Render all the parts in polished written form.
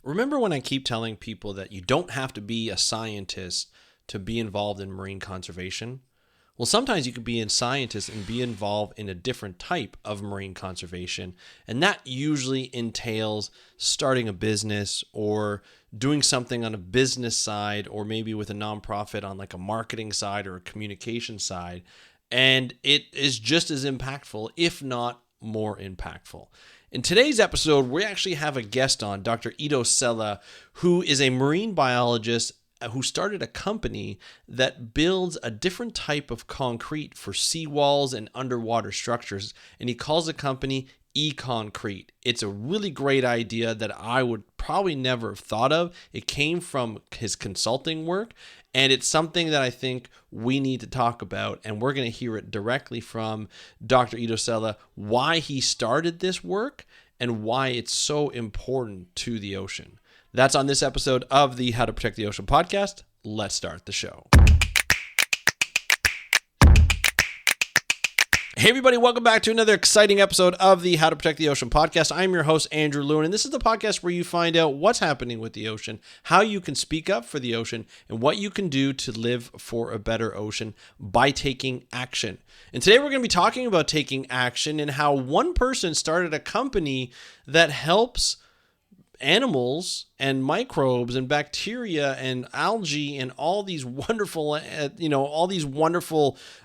Remember when I keep telling people that you don't have to be a scientist to be involved in marine conservation? Well, sometimes you could be a scientist and be involved in a different type of marine conservation. And that usually entails starting a business or doing something on a business side, or maybe with a nonprofit on like a marketing side or a communication side. And it is just as impactful, if not more impactful. In today's episode, we actually have a guest on, Dr. Ido Sella, who is a marine biologist who started a company that builds a different type of concrete for seawalls and underwater structures. And he calls the company EConcrete. It's a really great idea that I would probably never have thought of. It came from his consulting work, and it's something that I think we need to talk about. And we're going to hear it directly from Dr. Ido Sella, why he started this work and why it's so important to the ocean. That's on this episode of the How to Protect the Ocean podcast. Let's start the show. Hey everybody, welcome back to another exciting episode of the How to Protect the Ocean podcast. I'm your host, Andrew Lewin, and this is the podcast where you find out what's happening with the ocean, how you can speak up for the ocean, and what you can do to live for a better ocean by taking action. And today we're going to be talking about taking action and how one person started a company that helps animals and microbes and bacteria and algae and all these wonderful,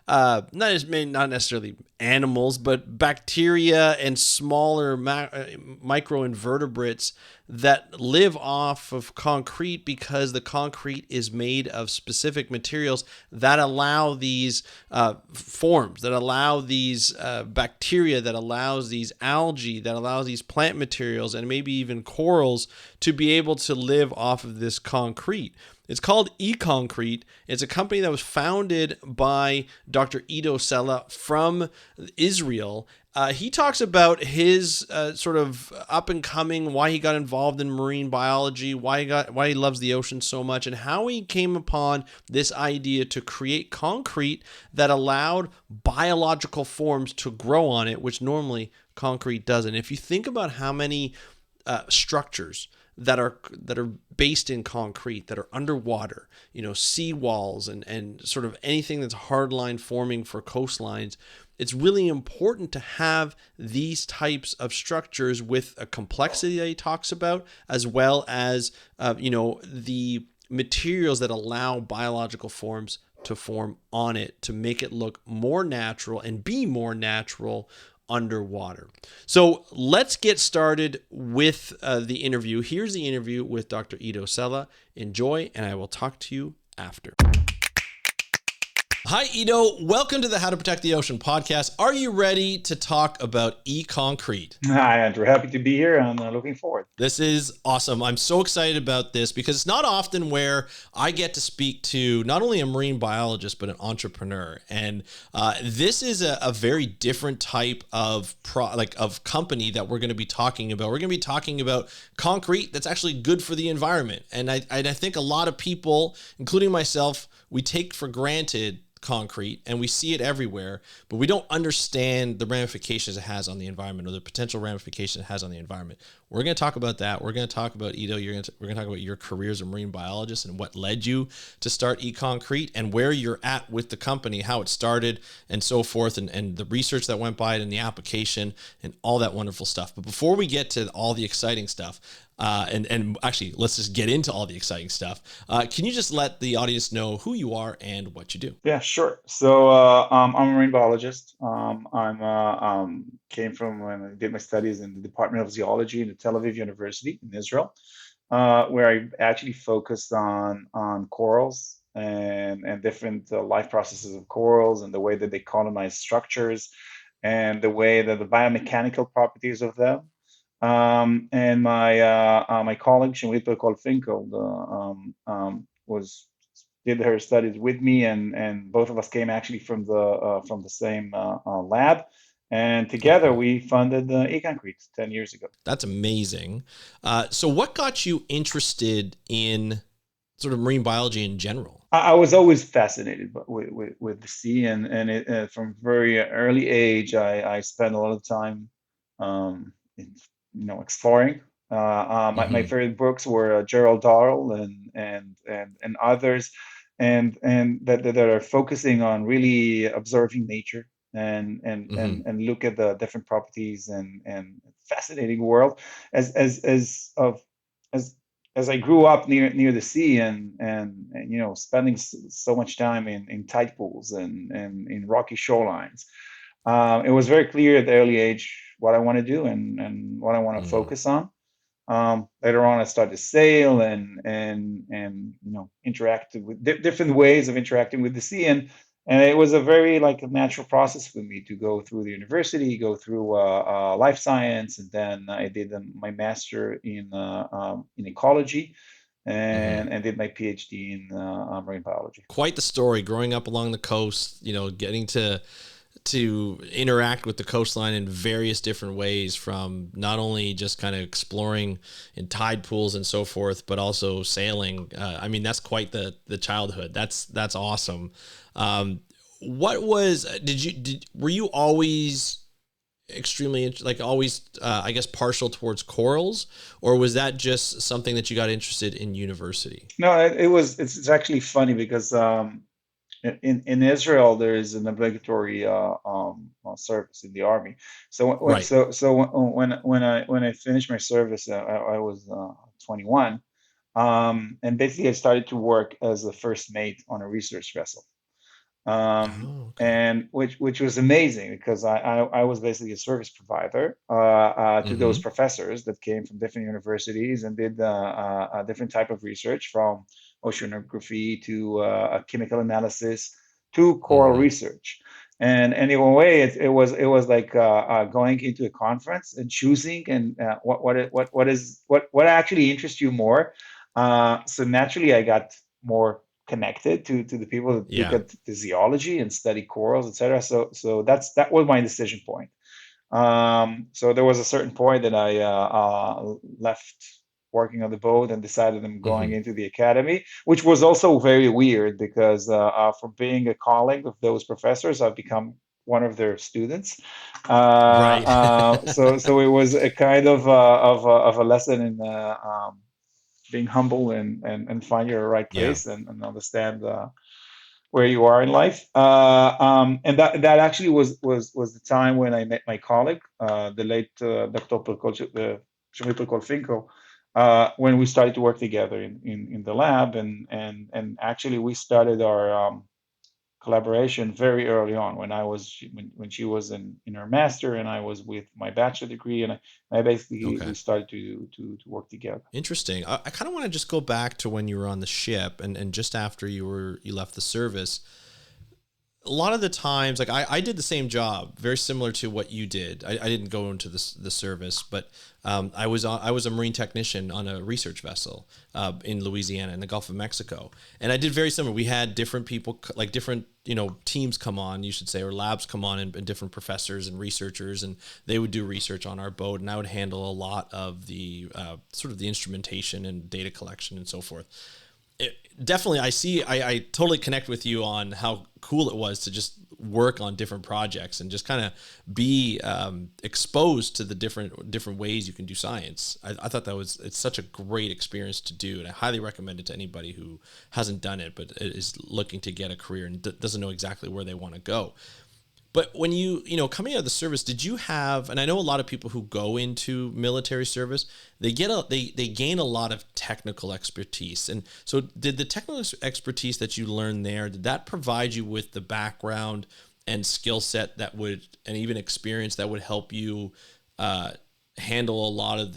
not necessarily animals, but bacteria and smaller microinvertebrates that live off of concrete, because the concrete is made of specific materials that allow these forms, that allow these bacteria, that allows these algae, that allows these plant materials, and maybe even corals to be able to live off of this concrete. It's called EConcrete. It's a company that was founded by Dr. Ido Sella from Israel. He talks about his sort of up and coming, why he got involved in marine biology, why he loves the ocean so much, and how he came upon this idea to create concrete that allowed biological forms to grow on it, which normally concrete doesn't. If you think about how many structures that are based in concrete, that are underwater, seawalls and sort of anything that's hardline forming for coastlines, it's really important to have these types of structures with a complexity that he talks about, as well as the materials that allow biological forms to form on it to make it look more natural and be more natural underwater. So let's get started with the interview. Here's the interview with Dr. Ido Sella. Enjoy, and I will talk to you after. Hi, Ido. Welcome to the How to Protect the Ocean podcast. Are you ready to talk about EConcrete? Hi, Andrew. Happy to be here and looking forward. This is awesome. I'm so excited about this because it's not often where I get to speak to not only a marine biologist, but an entrepreneur. And this is a very different type of of company that we're going to be talking about. We're going to be talking about concrete that's actually good for the environment. And I think a lot of people, including myself, we take for granted concrete and we see it everywhere, but we don't understand the ramifications it has on the environment, or the potential ramifications it has on the environment. We're going to talk about that. We're going to talk about, Ido, we're going to talk about your career as a marine biologist and what led you to start EConcrete and where you're at with the company, how it started and so forth, and the research that went by it and the application and all that wonderful stuff. But before we get to all the exciting stuff, and actually, let's just get into all the exciting stuff. Can you just let the audience know who you are and what you do? Yeah, sure. So I'm a marine biologist. Came from when I did my studies in the Department of Zoology in the Tel Aviv University in Israel, where I actually focused on corals and different life processes of corals and the way that they colonize structures and the way that the biomechanical properties of them. And my colleague Shemrita Kolfinkel was did her studies with me, and both of us came actually from the same lab, and together we funded EConcrete 10 years ago. That's amazing. So what got you interested in sort of marine biology in general? I was always fascinated with the sea, and from very early age, I spent a lot of time, in, exploring My Hmm. favorite books were Gerald Darrell and others, and that are focusing on really observing nature and look at the different properties and fascinating world as as as I grew up near the sea and spending so much time in tide pools and in rocky shorelines, it was very clear at the early age what I want to do and what I want to Hmm. focus on. Later on, I started to sail and interacted with different ways of interacting with the sea, and it was a very like a natural process for me to go through the university, go through life science, and then I did my master in ecology, Hmm. and did my PhD in marine biology. Quite the story. Growing up along the coast, getting to interact with the coastline in various different ways, from not only just kind of exploring in tide pools and so forth, but also sailing. I mean, that's quite the childhood. That's awesome. What was did were you always extremely like always I guess partial towards corals, or was that just something that you got interested in university? No, it's actually funny because in Israel, there is an obligatory service in the army. So Right. when I finished my service, I was 21, and basically I started to work as a first mate on a research vessel, Oh, okay. and which was amazing because I was basically a service provider to those Mm-hmm. professors that came from different universities and did a different type of research, from oceanography to chemical analysis to coral Mm-hmm. research. And in a way, it was like going into a conference and choosing and what actually interests you more. So naturally, I got more connected to the people that look Yeah. at physiology and study corals, etc. So that was my decision point. So there was a certain point that I left working on the boat and decided I'm going Mm-hmm. into the academy, which was also very weird because from being a colleague of those professors, I've become one of their students. Right. So it was a kind of a lesson in being humble and find your right Yeah. place and understand where you are in life. And that actually was the time when I met my colleague, the late Dr. Shemipel Finkel, when we started to work together in the lab, and actually we started our collaboration very early on when she was in her master and I was with my bachelor degree, and I basically Okay. we started to work together. Interesting. I kind of want to just go back to when you were on the ship and just after you left the service. A lot of the times, like I did the same job, very similar to what you did. I didn't go into the service, but I was a marine technician on a research vessel in Louisiana in the Gulf of Mexico, and I did very similar. We had different people, like different teams come on, you should say, or labs come on, and different professors and researchers, and they would do research on our boat, and I would handle a lot of the sort of the instrumentation and data collection and so forth. It, definitely I totally connect with you on how cool it was to just work on different projects and just kind of be exposed to the different ways you can do science. I thought it's such a great experience to do, and I highly recommend it to anybody who hasn't done it but is looking to get a career and doesn't know exactly where they want to go. But when coming out of the service, did you have? And I know a lot of people who go into military service, they gain a lot of technical expertise. And so, did the technical expertise that you learned there, did that provide you with the background and skill set that would, and even experience that would help you uh, handle a lot of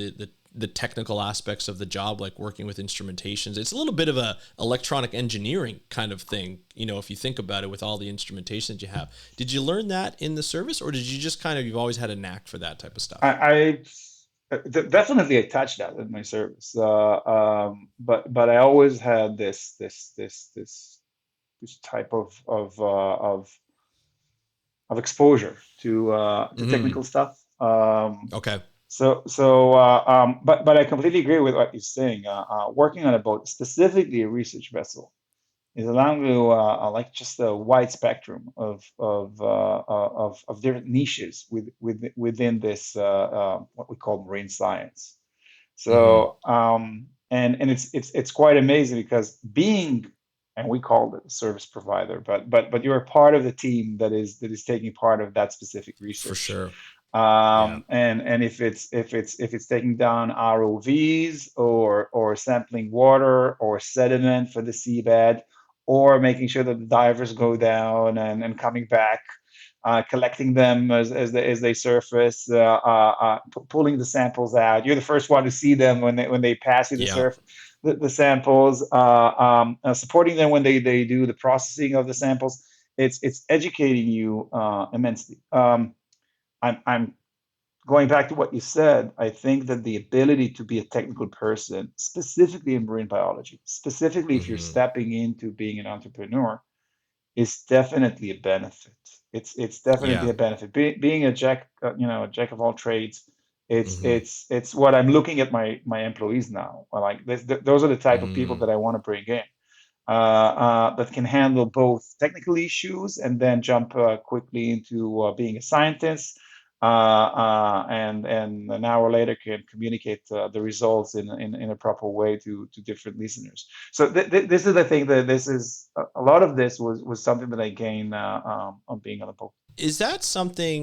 the technical aspects of the job, like working with instrumentations? It's a little bit of a electronic engineering kind of thing, if you think about it, with all the instrumentation that you have. Did you learn that in the service, or did you just you've always had a knack for that type of stuff? I definitely attached that in my service, but I always had this type of exposure to Mm-hmm. technical stuff. Okay. But I completely agree with what you're saying. Working on a boat, specifically a research vessel, is allowing you like just a wide spectrum of different niches within this what we call marine science. Hmm. So and it's quite amazing because being, and we call it a service provider, but you're a part of the team that is taking part of that specific For research. sure. Yeah. And if it's taking down ROVs or sampling water or sediment for the seabed, or making sure that the divers go down and coming back, collecting them as they surface, pulling the samples out. You're the first one to see them when they pass you Yeah. the samples, supporting them when they do the processing of the samples. It's educating you immensely. I'm going back to what you said. I think that the ability to be a technical person, specifically in marine biology, specifically if you're Hmm. stepping into being an entrepreneur, is definitely a benefit. It's definitely Yeah. a benefit. Being a jack, a jack of all trades. It's Hmm. it's what I'm looking at my employees now. Like those are the type of people Mm. that I want to bring in, that can handle both technical issues and then jump quickly into being a scientist, and an hour later can communicate the results in a proper way to different listeners. So this is the thing, that this is a lot of this was something that I gained on being on the boat. Is that something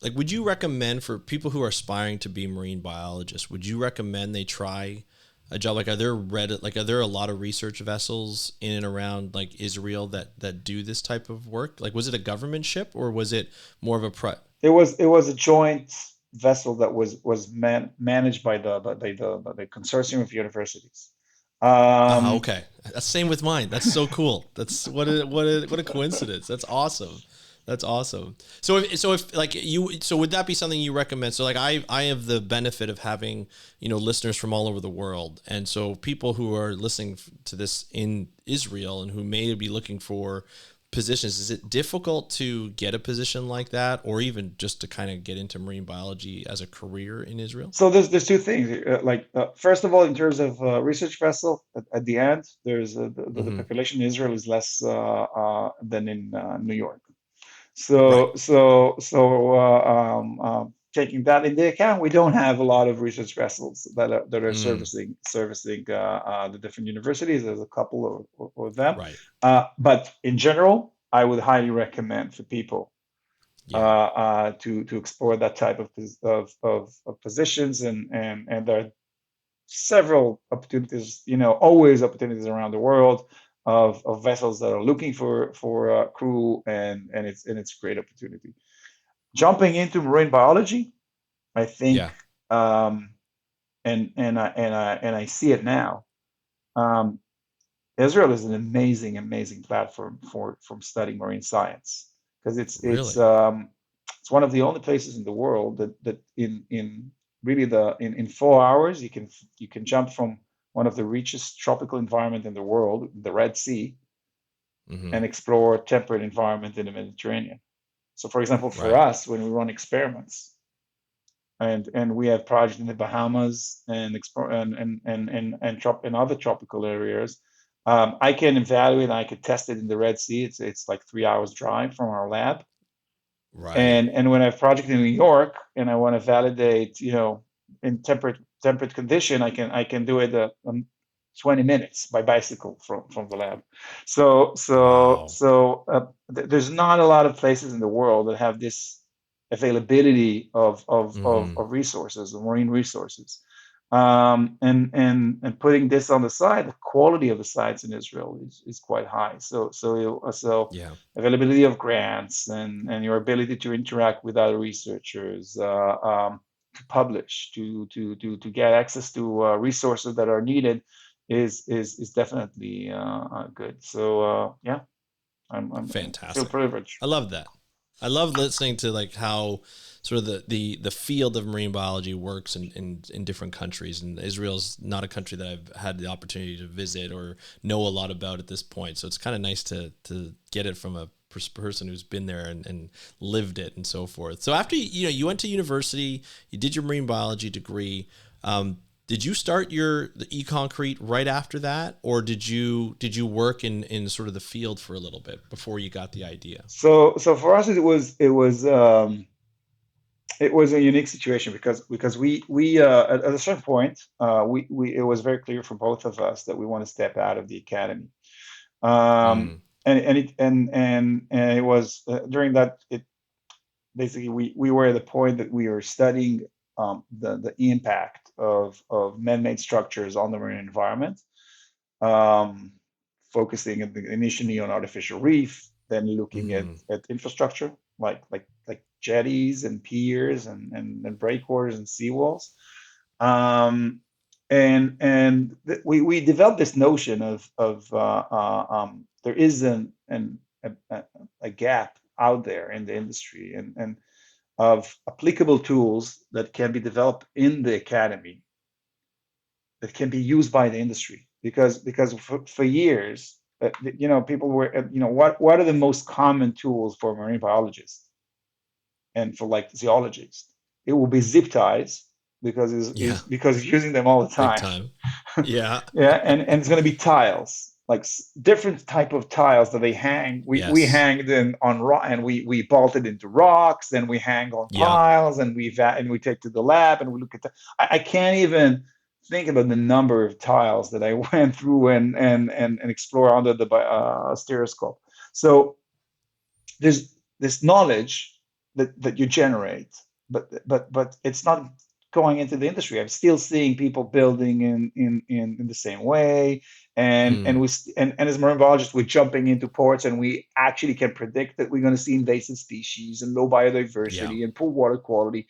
like would you recommend for people who are aspiring to be marine biologists? Would you recommend they try a job like are there a lot of research vessels in and around like Israel that do this type of work? Like was it a government ship or was it more of a It was a joint vessel that was managed by the consortium of universities. Oh, Um, okay. That's same with mine. That's so cool. That's what a coincidence. That's awesome. That's awesome. So if like you so would that be something you recommend? So like I have the benefit of having, listeners from all over the world. And so people who are listening to this in Israel and who may be looking for positions, is it difficult to get a position like that or even just to kind of get into marine biology as a career in Israel? So there's two things. First of all, in terms of research vessel, at the end, there's the Hmm. population in Israel is less than in New York. Right. Taking that into account, we don't have a lot of research vessels that are Mm, servicing the different universities. There's a couple of them, right. but in general, I would highly recommend for people Yeah. to explore that type of positions, and there are several opportunities, always opportunities around the world of vessels that are looking for crew, and it's a great opportunity. Jumping into marine biology, I think, Yeah. um, and I see it now. Um, Israel is an amazing, amazing platform for studying marine science, because Really? it's one of the only places in the world that in really in 4 hours you can jump from one of the richest tropical environment in the world, the Red Sea, Hmm. and explore temperate environment in the Mediterranean. So, for example, for Right. us, when we run experiments, and we have projects in the Bahamas and explore and other tropical areas. I can evaluate and I could test it in the Red Sea. It's like 3 hours drive from our lab. Right. And when I have a project in New York and I want to validate, in temperate condition, I can do it 20 minutes by bicycle from the lab. Wow. There's not a lot of places in the world that have this availability Hmm. of resources, of marine resources. And putting this on the side, the quality of the sites in Israel is quite high. So Yeah. availability of grants, and your ability to interact with other researchers, to publish, to get access to resources that are needed, is definitely good. So yeah, I feel Fantastic. privileged. I love that. I love listening to like how sort of the field of marine biology works in different countries. And Israel's not a country that I've had the opportunity to visit or know a lot about at this point. So it's kind of nice to get it from a person who's been there and lived it and so forth. So after you went to university, you did your marine biology degree. Did you start the EConcrete right after that, or did you work in sort of the field for a little bit before you got the idea? So for us, it was it was a unique situation because we at a certain point we it was very clear for both of us that we want to step out of the academy. Mm. And it was during that it basically we were at the point that we were studying the impact of man-made structures on the marine environment, um, focusing initially on artificial reef, then looking Mm. at infrastructure like jetties and piers and breakwaters and seawalls. Um, we developed this notion of there is a gap out there in the industry and of applicable tools that can be developed in the academy that can be used by the industry because for years people were what are the most common tools for marine biologists and for like zoologists? It will be zip ties because Yeah. because he's using them all the Big time. time. Yeah. Yeah, and it's going to be tiles, like different type of tiles that they hang. We Yes. hang them on rock, and we bolt it into rocks. Then we hang on Yep. piles, and we take to the lab, and we look at the. I can't even think about the number of tiles that I went through and explore under the stereoscope. So there's this knowledge that you generate, but it's not going into the industry. I'm still seeing people building in the same way, Mm. and as marine biologists, we're jumping into ports, and we actually can predict that we're going to see invasive species and low Yeah. biodiversity and poor water quality,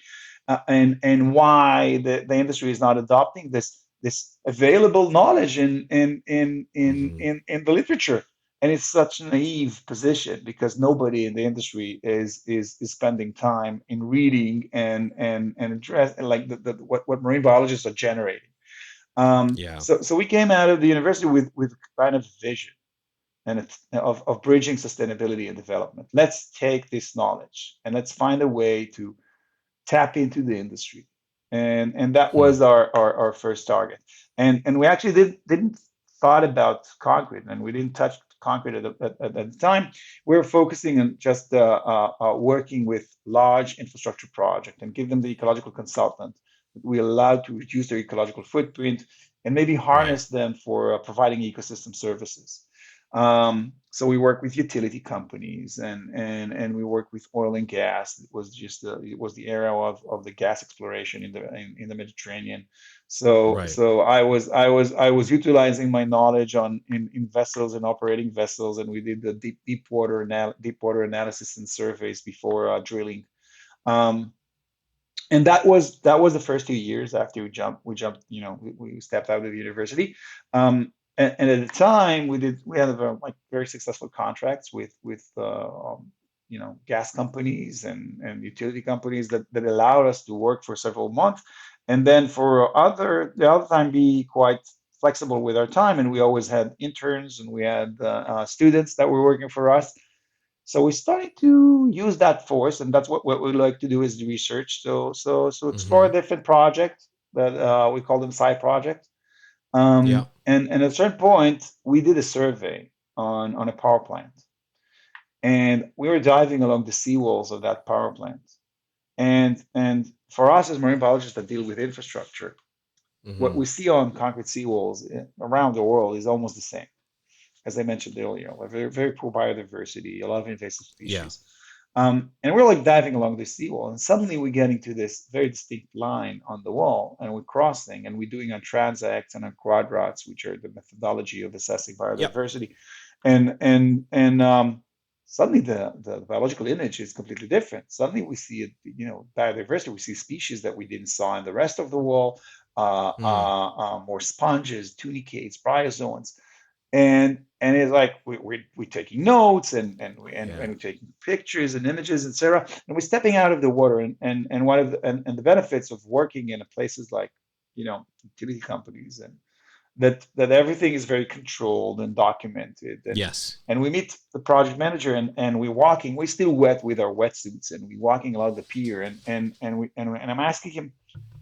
and why the industry is not adopting this available knowledge Hmm. in the literature. And it's such a naive position because nobody in the industry is spending time in reading and address like what marine biologists are generating. Yeah. So we came out of the university with kind of vision and of bridging sustainability and development. Let's take this knowledge and let's find a way to tap into the industry. And that Hmm. was our first target. And we actually didn't thought about concrete, and we didn't touch concrete at the time. We were focusing on just working with large infrastructure project and give them the ecological consultant that we allowed to reduce their ecological footprint and maybe Right. harness them for providing ecosystem services. So we work with utility companies and we work with oil and gas. It was the era of the gas exploration in the Mediterranean. Right. So I was utilizing my knowledge in vessels and operating vessels, and we did the deep water analysis and surveys before drilling. Um, and that was the first 2 years after we jumped, we stepped out of the university. And at the time we had like very successful contracts with gas companies and utility companies that allowed us to work for several months, and then for the other time be quite flexible with our time, and we always had interns and we had students that were working for us. So we started to use that force, and that's what we like to do is the research. So explore Hmm. a different project that we call them side projects. Yeah. And at a certain point, we did a survey on a power plant, and we were diving along the seawalls of that power plant. And for us as marine biologists that deal with infrastructure, what Hmm. we see on concrete seawalls around the world is almost the same as I mentioned earlier, like very poor biodiversity, a lot of invasive Yeah. species. And we're like diving along this seawall, and suddenly we get into this very distinct line on the wall, and we're crossing, and we're doing on transects and on quadrats, which are the methodology of assessing Yep. biodiversity. And suddenly the biological image is completely different. Suddenly we see biodiversity. We see species that we didn't saw in the rest of the wall, Mm. more sponges, tunicates, bryozoans, and it's like we're taking notes and Yeah. we're taking pictures and images, etc. And we're stepping out of the water, and one of and the benefits of working in places like utility companies, and that everything is very controlled and documented, Yes. and we meet the project manager, we're still wet with our wetsuits, and we're walking along the pier, and I'm asking him,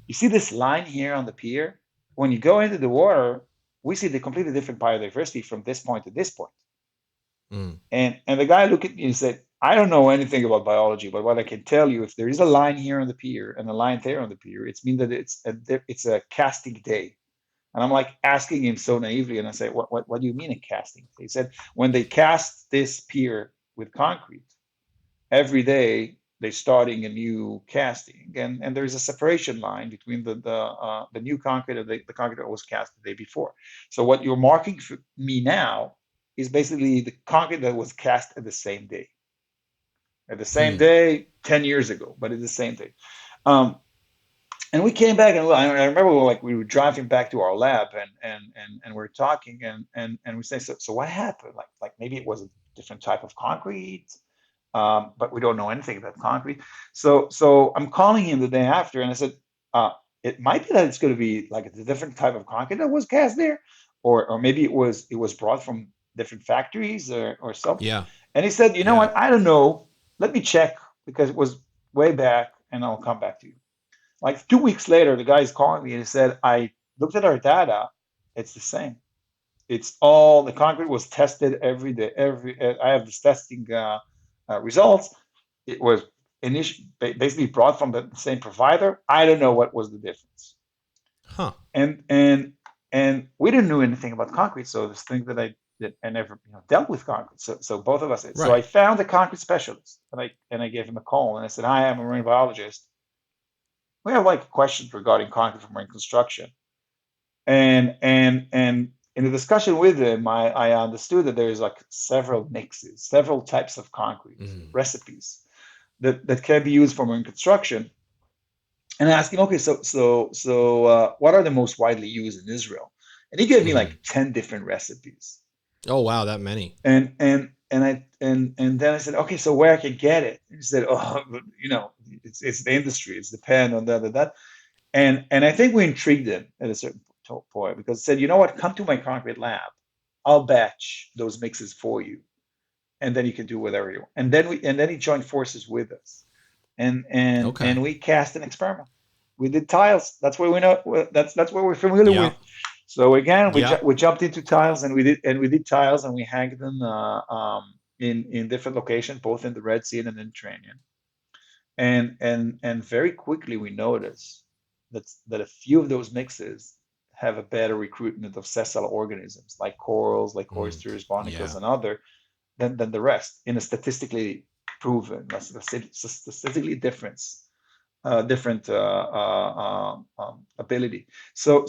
you see this line here on the pier? When you go into the water, we see the completely different biodiversity from this point to this point. Mm. And the guy looked at me and said, I don't know anything about biology, but what I can tell you, if there is a line here on the pier and a line there on the pier, it's mean that it's a casting day. And I'm like asking him so naively, and I say, what do you mean a casting? He said, when they cast this pier with concrete, every day they're starting a new casting, and there's a separation line between the new concrete and the concrete that was cast the day before. So what you're marking for me now is basically the concrete that was cast at the same Hmm. day 10 years ago, but it's the same day. Um, and we came back, and I remember we were driving back to our lab, and we're talking, and we say, so what happened? Like maybe it was a different type of concrete, but we don't know anything about concrete. So I'm calling him the day after, and I said, uh, it might be that it's going to be like a different type of concrete that was cast there, or maybe it was brought from different factories or something. Yeah. And he said, you know Yeah. what? I don't know. Let me check because it was way back, and I'll come back to you. Like 2 weeks later, the guy's calling me and he said, I looked at our data. It's the same. It's all the concrete was tested every day. I have this testing results. It was basically brought from the same provider. I don't know what was the difference. Huh. And we didn't know anything about concrete. So this thing that I never dealt with concrete. So both of us did. So I Right. found a concrete specialist, and I gave him a call, and I said, hi, I'm a marine biologist. We have like questions regarding concrete for marine construction. And in the discussion with him, I understood that there's like several mixes, several types of concrete Mm. recipes that can be used for marine construction. And I asked him, okay, so what are the most widely used in Israel? And he gave me Hmm. like 10 different recipes. Oh wow, that many. And then I said, okay, so where I can get it? And he said, oh, it's the industry, it's depend on that. And I think we intrigued him at a certain point because he said, you know what, come to my concrete lab. I'll batch those mixes for you, and then you can do whatever you want. And then he joined forces with us, and Okay. we cast an experiment. We did tiles. That's what we know. That's what we're familiar Yeah. with. So again, Yeah. we jumped into tiles, and we did tiles, and we hanged them in different locations, both in the Red Sea and in the Mediterranean. And very quickly we notice that a few of those mixes have a better recruitment of sessile organisms like corals, like Mm. oysters, barnacles, Yeah. and other than the rest in a statistically proven, statistically different ability. From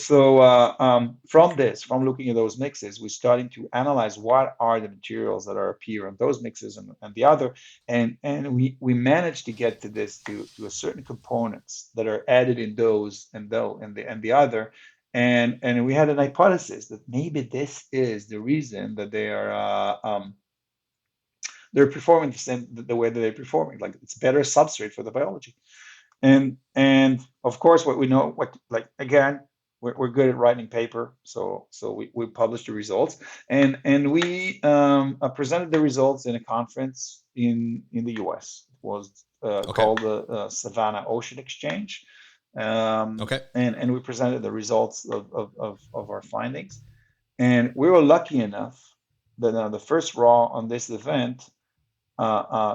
looking at those mixes, we're starting to analyze what are the materials that are appear on those mixes and the other, and we managed to get to this to a certain components that are added in those and the other. And we had an hypothesis that maybe this is the reason that they're performing the way that they're performing. Like it's better substrate for the biology. And of course, what we know, what like again, we're good at writing paper, so we published the results, and we presented the results in a conference in the U.S. It was Okay. called the Savannah Ocean Exchange, Okay. and we presented the results of our findings, and we were lucky enough that the first raw on this event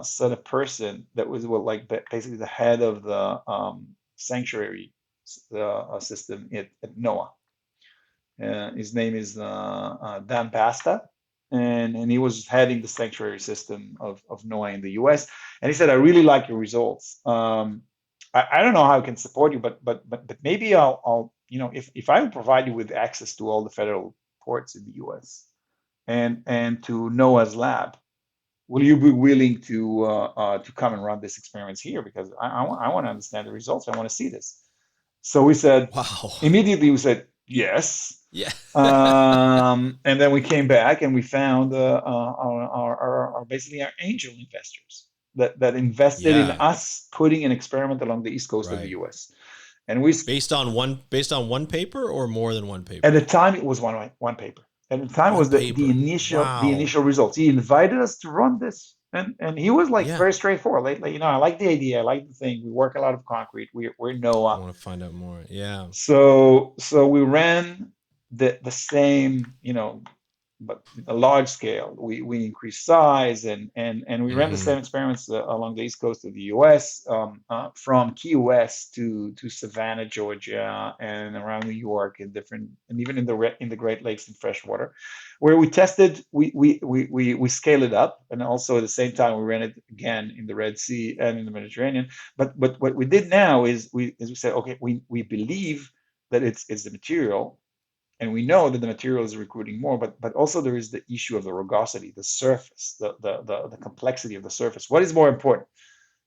set a person that was like basically the head of the sanctuary system at NOAA. His name is Dan Basta, and he was heading the sanctuary system of NOAA in the U.S. And he said, "I really like your results. I don't know how I can support you, but maybe I'll if I provide you with access to all the federal ports in the U.S. and to NOAA's lab, will you be willing to come and run this experiments here? Because I want to understand the results. I want to see this." So we said Wow. immediately. We said yes, Yeah. and then we came back and we found basically our angel investors that invested in Yeah. us putting an experiment along the east coast of the Right. U.S. And we Based on one paper or more than one at the paper? time it was one paper. At the time it One was the paper. initial the Wow. initial results. He invited us to run this, and he was like Yeah. very straightforward. I like the idea, I like the thing. We work a lot of concrete. We're I NOAA. want to find out more. Yeah. So we ran the same but a large scale. We increased size, and we ran the Mm-hmm. same experiments along the east coast of the U.S., from Key West to Savannah, Georgia, and around New York, and different, and even in the Great Lakes and freshwater, where we tested. We scaled it up, and also at the same time we ran it again in the Red Sea and in the Mediterranean. But what we did now is we said, okay, we believe that it's the material, and we know that the material is recruiting more, but also there is the issue of the rugosity, the surface, the complexity of the surface. What is more important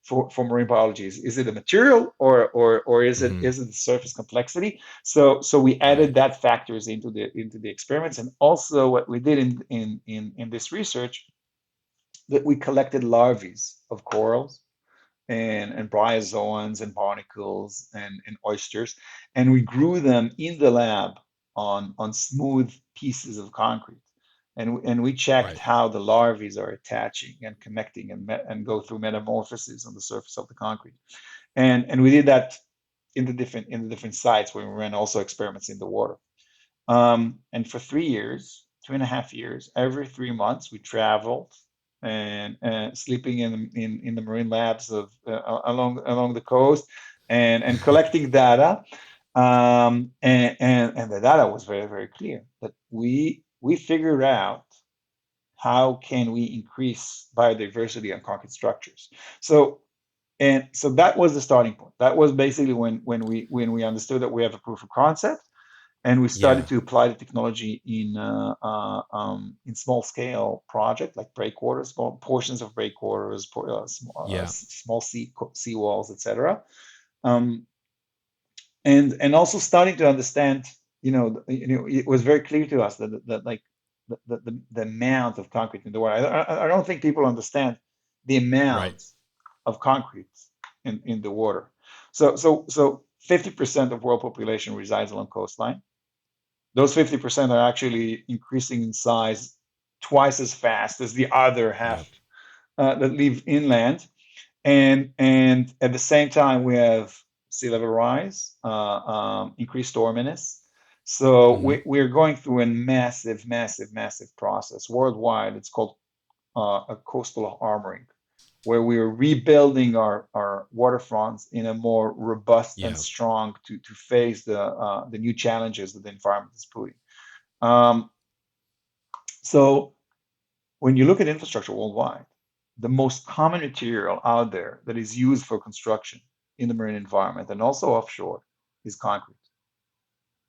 for marine biology? Is it the material, or Mm-hmm. is it the surface complexity? So we Right. added that factors into the experiments. And also what we did in this research, that we collected larvae of corals and bryozoans and barnacles and oysters, and we grew them in the lab on smooth pieces of concrete. And we checked Right. how the larvae are attaching and connecting and go through metamorphosis on the surface of the concrete. And we did that in the different sites where we ran also experiments in the water. And for 3 years, 2.5 years, every 3 months, we traveled and sleeping in the marine labs of along the coast, and collecting data. And the data was very, very clear that we figured out how can we increase biodiversity on concrete structures. So so that was the starting point. That was basically when we understood that we have a proof of concept, and we started Yeah. to apply the technology in small scale project like breakwaters, small portions of breakwaters, Yeah. small sea walls, etc. Um, and also starting to understand, it was very clear to us that like the amount of concrete in the water. I don't think people understand the Right. amount of concrete in the water. So 50% of world population resides along coastline. Those 50% are actually increasing in size twice as fast as the other Yep. half that live inland. And at the same time, we have sea level rise, increased storminess. So Mm-hmm. we're going through a massive, massive, massive process worldwide. It's called a coastal armoring, where we are rebuilding our waterfronts in a more robust and Yeah. strong to face the new challenges that the environment is putting. Um, so when you look at infrastructure worldwide, the most common material out there that is used for construction in the marine environment and also offshore is concrete.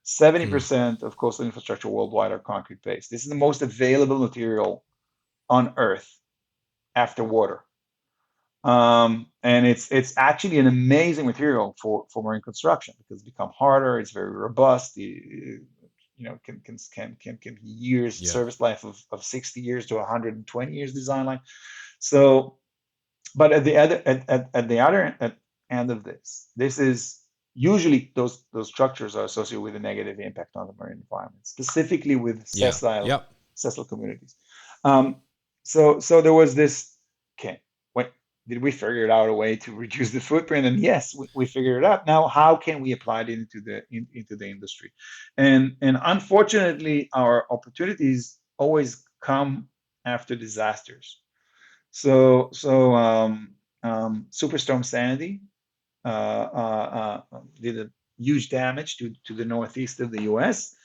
Hmm. 70% of coastal infrastructure worldwide are concrete based. This is the most available material on Earth after water. And it's actually an amazing material for marine construction because it's become harder, it's very robust. Can be years Yep. service life of 60 years to 120 years design life. So, but at the other end of this is usually those structures are associated with a negative impact on the marine environment, specifically with Yeah. Yep. sessile communities. Um, so there was this. Okay, what did we figure out a way to reduce the footprint? And yes, we figured it out. Now, how can we apply it into the industry? And unfortunately, our opportunities always come after disasters. So Superstorm Sandy did a huge damage to the northeast of the U.S.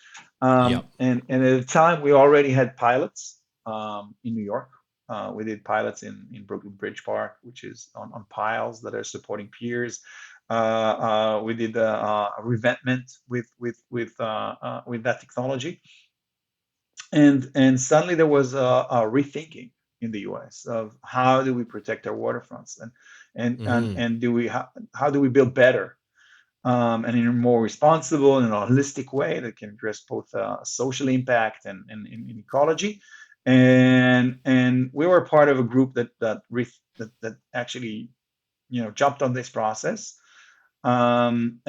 Yep. And at the time, we already had pilots in New York. We did pilots in Brooklyn Bridge Park, which is on piles that are supporting piers. We did a revetment with that technology, and suddenly there was a rethinking in the U.S. of how do we protect our waterfronts, Mm-hmm. and how do we build better, and in a more responsible and a holistic way that can address both social impact and ecology. And we were part of a group that actually jumped on this process. And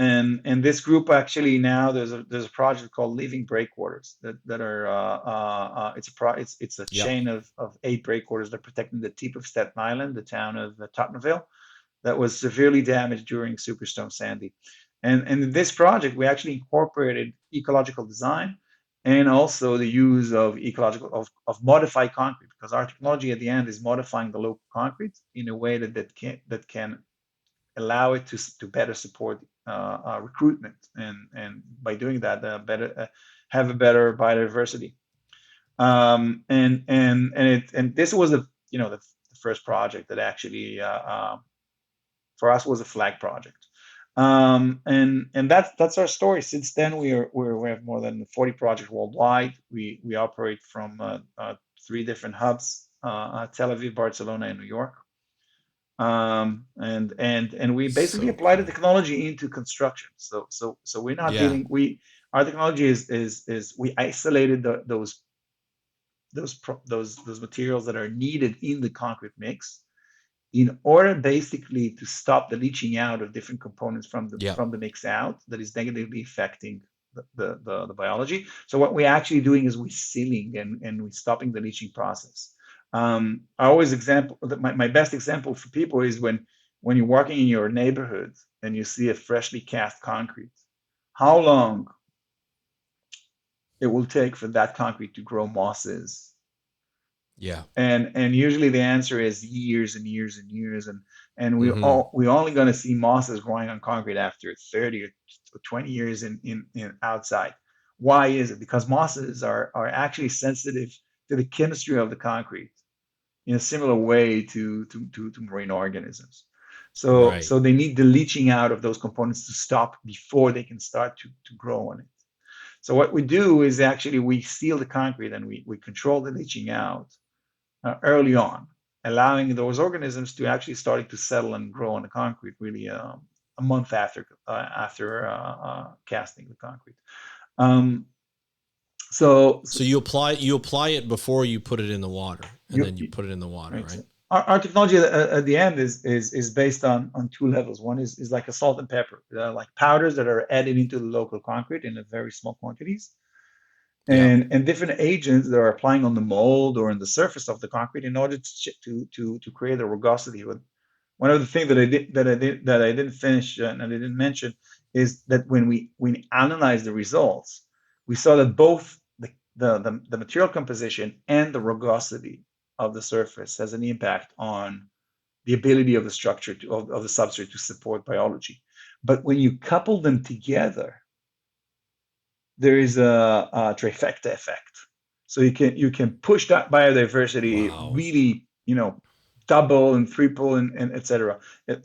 this group actually now there's a project called Living Breakwaters that are it's a Yep. chain of 8 breakwaters that are protecting the tip of Staten Island, the town of Tottenville, that was severely damaged during Superstorm Sandy. And in this project, we actually incorporated ecological design and also the use of ecological of modified concrete, because our technology at the end is modifying the local concrete in a way that can allow it to better support recruitment, and by doing that, better have a better biodiversity. And this was the first project that actually for us was a flag project. And that's our story. Since then, we have more than 40 projects worldwide. We operate from three different hubs: Tel Aviv, Barcelona, and New York. And we basically So apply the cool. technology into construction. So we're not Yeah. dealing. We Our technology is we isolated those materials that are needed in the concrete mix in order basically to stop the leaching out of different components from the Yeah. from the mix out that is negatively affecting the biology. So what we're actually doing is we're sealing and we're stopping the leaching process. I always example my best example for people is when you're walking in your neighborhood and you see a freshly cast concrete, how long it will take for that concrete to grow mosses. Yeah. And usually the answer is years and years and years, and Mm-hmm. we're only going to see mosses growing on concrete after 30 or 20 years in outside. Why is it? Because mosses are actually sensitive to the chemistry of the concrete in a similar way to marine organisms. Right. So they need the leaching out of those components to stop before they can start to grow on it. So what we do is actually we seal the concrete and we control the leaching out early on, allowing those organisms to actually starting to settle and grow on the concrete really a month after casting the concrete. Um, so, so So you apply it before you put it in the water, and then you you put it in the water, right. right? So our technology at the end is based on two levels. One is like a salt and pepper, like powders that are added into the local concrete in a very small quantities, Yeah. and different agents that are applying on the mold or on the surface of the concrete in order to create a rugosity. One of the things that I didn't finish and I didn't mention is that when we analyze the results, we saw that both the material composition and the rugosity of the surface has an impact on the ability of the structure of the substrate to support biology. But when you couple them together, there is a trifecta effect. So you can push that biodiversity Wow. really, double and triple and etc.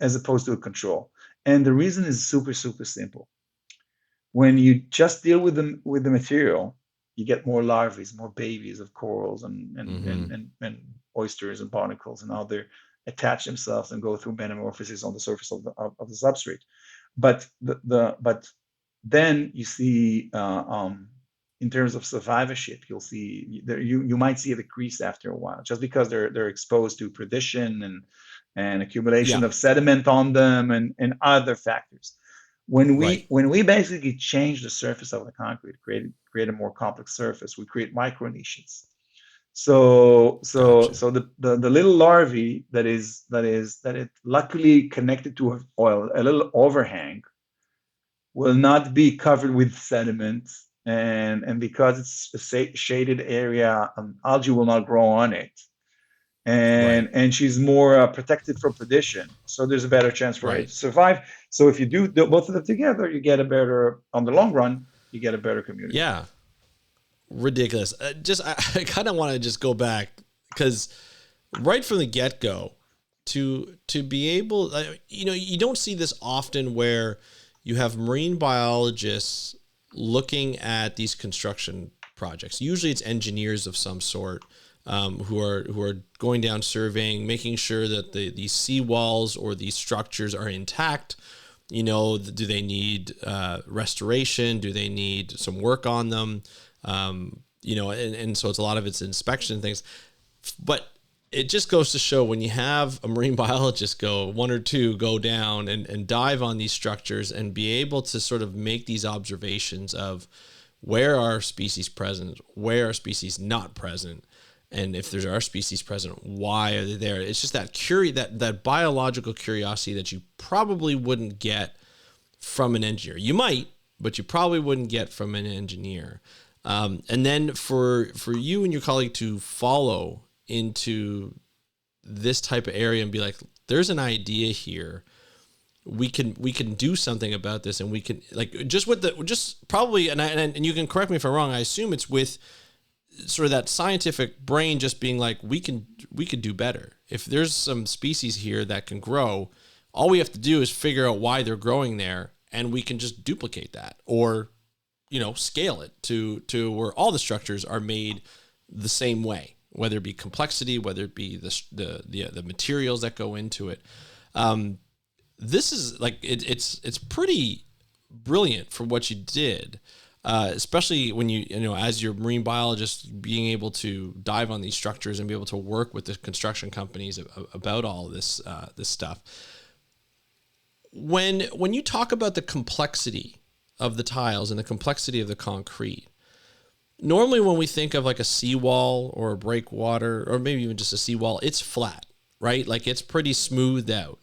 as opposed to a control. And the reason is super super simple. When you just deal with the material, you get more larvae, more babies of corals Mm-hmm. and oysters and barnacles and other attach themselves and go through metamorphosis on the surface of the substrate. But then you see in terms of survivorship, you'll see there, you might see a decrease after a while, just because they're exposed to predation and accumulation Yeah. of sediment on them and other factors. When Right. we basically change the surface of the concrete, create a more complex surface, we create micro niches. So Gotcha. the little larvae that is luckily connected to oil, a little overhang, will not be covered with sediment, and because it's a shaded area, algae will not grow on it, Right. and she's more protected from predation, so there's a better chance for it Right. to survive. So if you do both of them together, you get a better, on the long run, you get a better community. Yeah. Ridiculous. I kind of want to just go back because right from the get go, to be able, you don't see this often where you have marine biologists looking at these construction projects. Usually, it's engineers of some sort who are going down surveying, making sure that these seawalls or these structures are intact. Do they need restoration? Do they need some work on them? And so a lot of it's inspection things. But it just goes to show, when you have a marine biologist one or two go down and dive on these structures and be able to sort of make these observations of where are species present, where are species not present, and if there are species present, why are they there? It's just that biological curiosity that you probably wouldn't get from an engineer. You might, but you probably wouldn't get from an engineer. And then for you and your colleague to follow into this type of area and be like, there's an idea here, we can do something about this, and we can, like, just with the, just probably, and you can correct me if I'm wrong, I assume it's with sort of that scientific brain just being like, we could do better. If there's some species here that can grow, all we have to do is figure out why they're growing there, and we can just duplicate that, or scale it to where all the structures are made the same way, whether it be complexity, whether it be the materials that go into it. This is like, it's pretty brilliant for what you did, especially when as your marine biologist, being able to dive on these structures and be able to work with the construction companies about all this stuff. When you talk about the complexity of the tiles and the complexity of the concrete, normally when we think of like a seawall or a breakwater, or maybe even just a seawall, it's flat, right? Like, it's pretty smoothed out.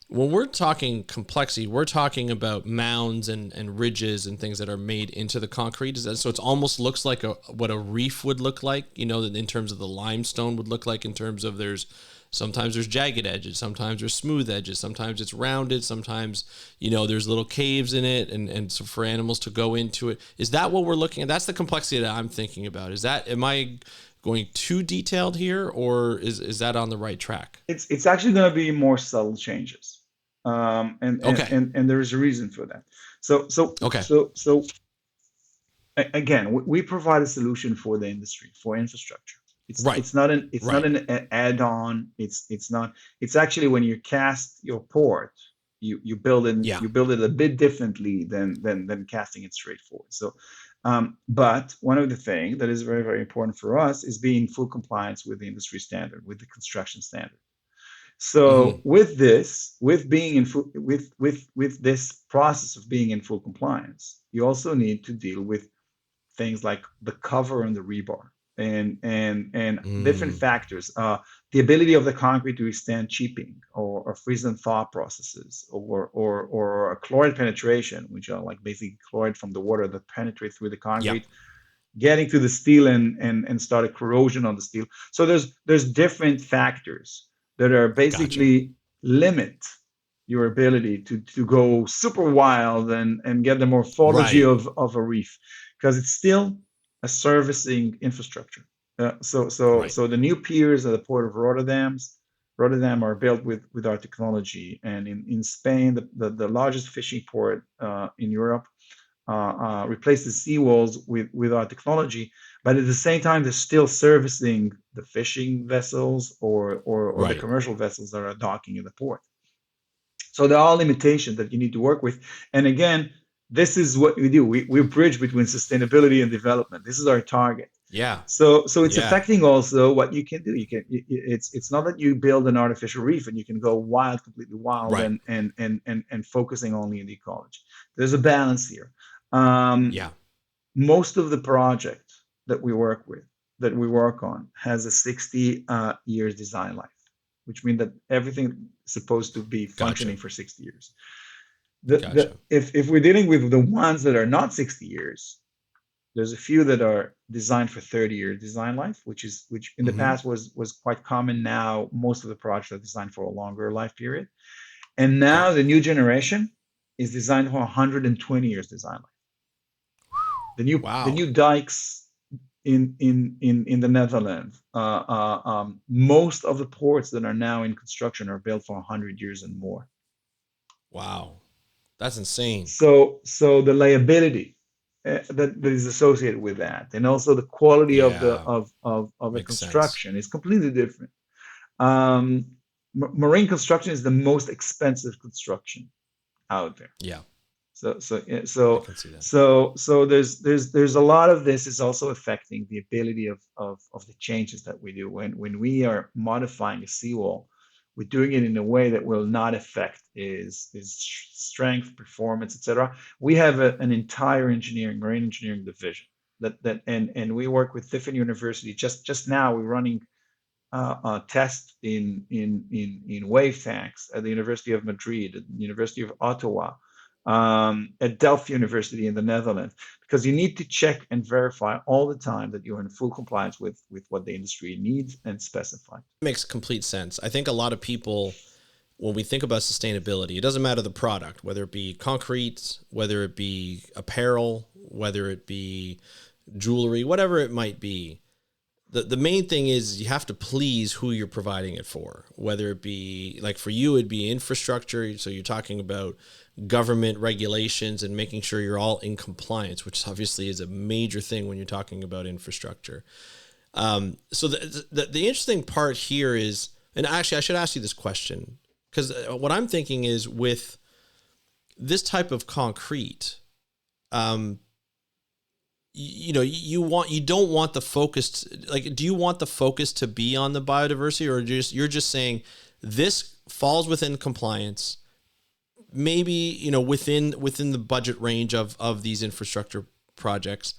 When we're talking complexity, we're talking about mounds and ridges and things that are made into the concrete. So it almost looks like what a reef would look like, in terms of the limestone would look like, in terms of sometimes there's jagged edges, sometimes there's smooth edges, sometimes it's rounded, sometimes, there's little caves in it, and so for animals to go into it. Is that what we're looking at? That's the complexity that I'm thinking about. Am I going too detailed here, or is that on the right track? It's actually going to be more subtle changes, Okay. and there's a reason for that. So so Okay. so so again, we provide a solution for the industry, for infrastructure. Right. It's not Right. an add-on. It's not. It's actually, when you cast your port, Yeah. you build it a bit differently than casting it straight forward. So, but one of the things that is very, very important for us is being in full compliance with the industry standard, with the construction standard. So Mm-hmm. with this, with being in full, with this process of being in full compliance, you also need to deal with things like the cover and the rebar, and different Mm. factors. The ability of the concrete to withstand chipping, or freeze and thaw processes, or chloride penetration, which are like basically chloride from the water that penetrate through the Yep. concrete, getting to the steel, and start a corrosion on the steel. So there's different factors that are Gotcha. basically limit your ability to go super wild, and get the morphology Right. of a reef, because it's still a servicing infrastructure. Right. So the new piers at the port of Rotterdam are built with our technology, and in Spain, the largest fishing port in Europe, replaces seawalls with our technology, but at the same time, they're still servicing the fishing vessels, or the Right. commercial vessels that are docking in the port. So there are limitations that you need to work with. And again, this is what we do. We bridge between sustainability and development. This is our target. Yeah. So it's Yeah. affecting also what you can do. It's not that you build an artificial reef and you can go wild, completely wild, Right. and focusing only in the ecology. There's a balance here. Um, Yeah. Most of the project that we work on, has a 60 years design life, which means that everything is supposed to be Gotcha. functioning for 60 years. Gotcha. If we're dealing with the ones that are not 60 years, there's a few that are designed for 30-year design life, which in the Mm-hmm. past was quite common. Now most of the projects are designed for a longer life period, and Okay. now the new generation is designed for 120 years design life. The Wow. new dikes in the Netherlands, most of the ports that are now in construction are built for 100 years and more. Wow. That's insane. So the liability that is associated with that, and also the quality of Yeah. the Makes sense. construction, is completely different. Um, Marine construction is the most expensive construction out there. Yeah. So yeah, I so can see that. so there's a lot of this is also affecting the ability of the changes that we do when we are modifying a seawall. We're doing it in a way that will not affect is strength, performance, etc. We have an entire marine engineering division and we work with different universities. Just now we're running tests in wave tanks at the University of Madrid, at the University of Ottawa, at Delft University in the Netherlands, because you need to check and verify all the time that you're in full compliance with what the industry needs and specified. Makes complete sense. I think a lot of people, when we think about sustainability, it doesn't matter the product, whether it be concrete, whether it be apparel, whether it be jewelry, whatever it might be. The main thing is you have to please who you're providing it for, whether it be like for you, it'd be infrastructure. So you're talking about government regulations and making sure you're all in compliance, which obviously is a major thing when you're talking about infrastructure. So the interesting part here is, and actually I should ask you this question, because what I'm thinking is with this type of concrete, you don't want the focus like, do you want the focus to be on the biodiversity, or you're just saying this falls within compliance, maybe, within the budget range of these infrastructure projects,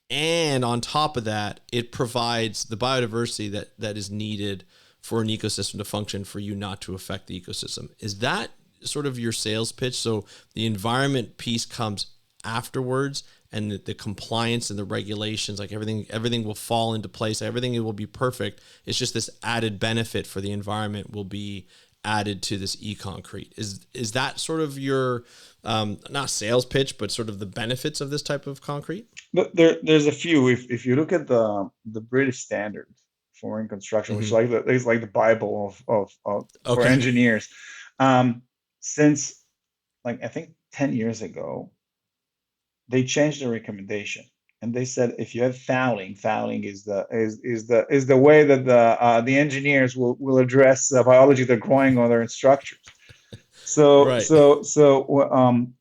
and on top of that, it provides the biodiversity that is needed for an ecosystem to function, for you not to affect the ecosystem? Is that sort of your sales pitch? So the environment piece comes afterwards, and the compliance and the regulations, like everything will fall into place. Everything will be perfect. It's just this added benefit for the environment will be added to this EConcrete. Is that sort of your not sales pitch, but sort of the benefits of this type of concrete? But there's a few. If you look at the British standard for in construction, which is Mm-hmm. like it's like the Bible of for Okay. engineers, um, since like I think 10 years ago, they changed the recommendation, and they said if you have fouling, fouling is the way that the engineers will address the biology they're growing on their structures. Right.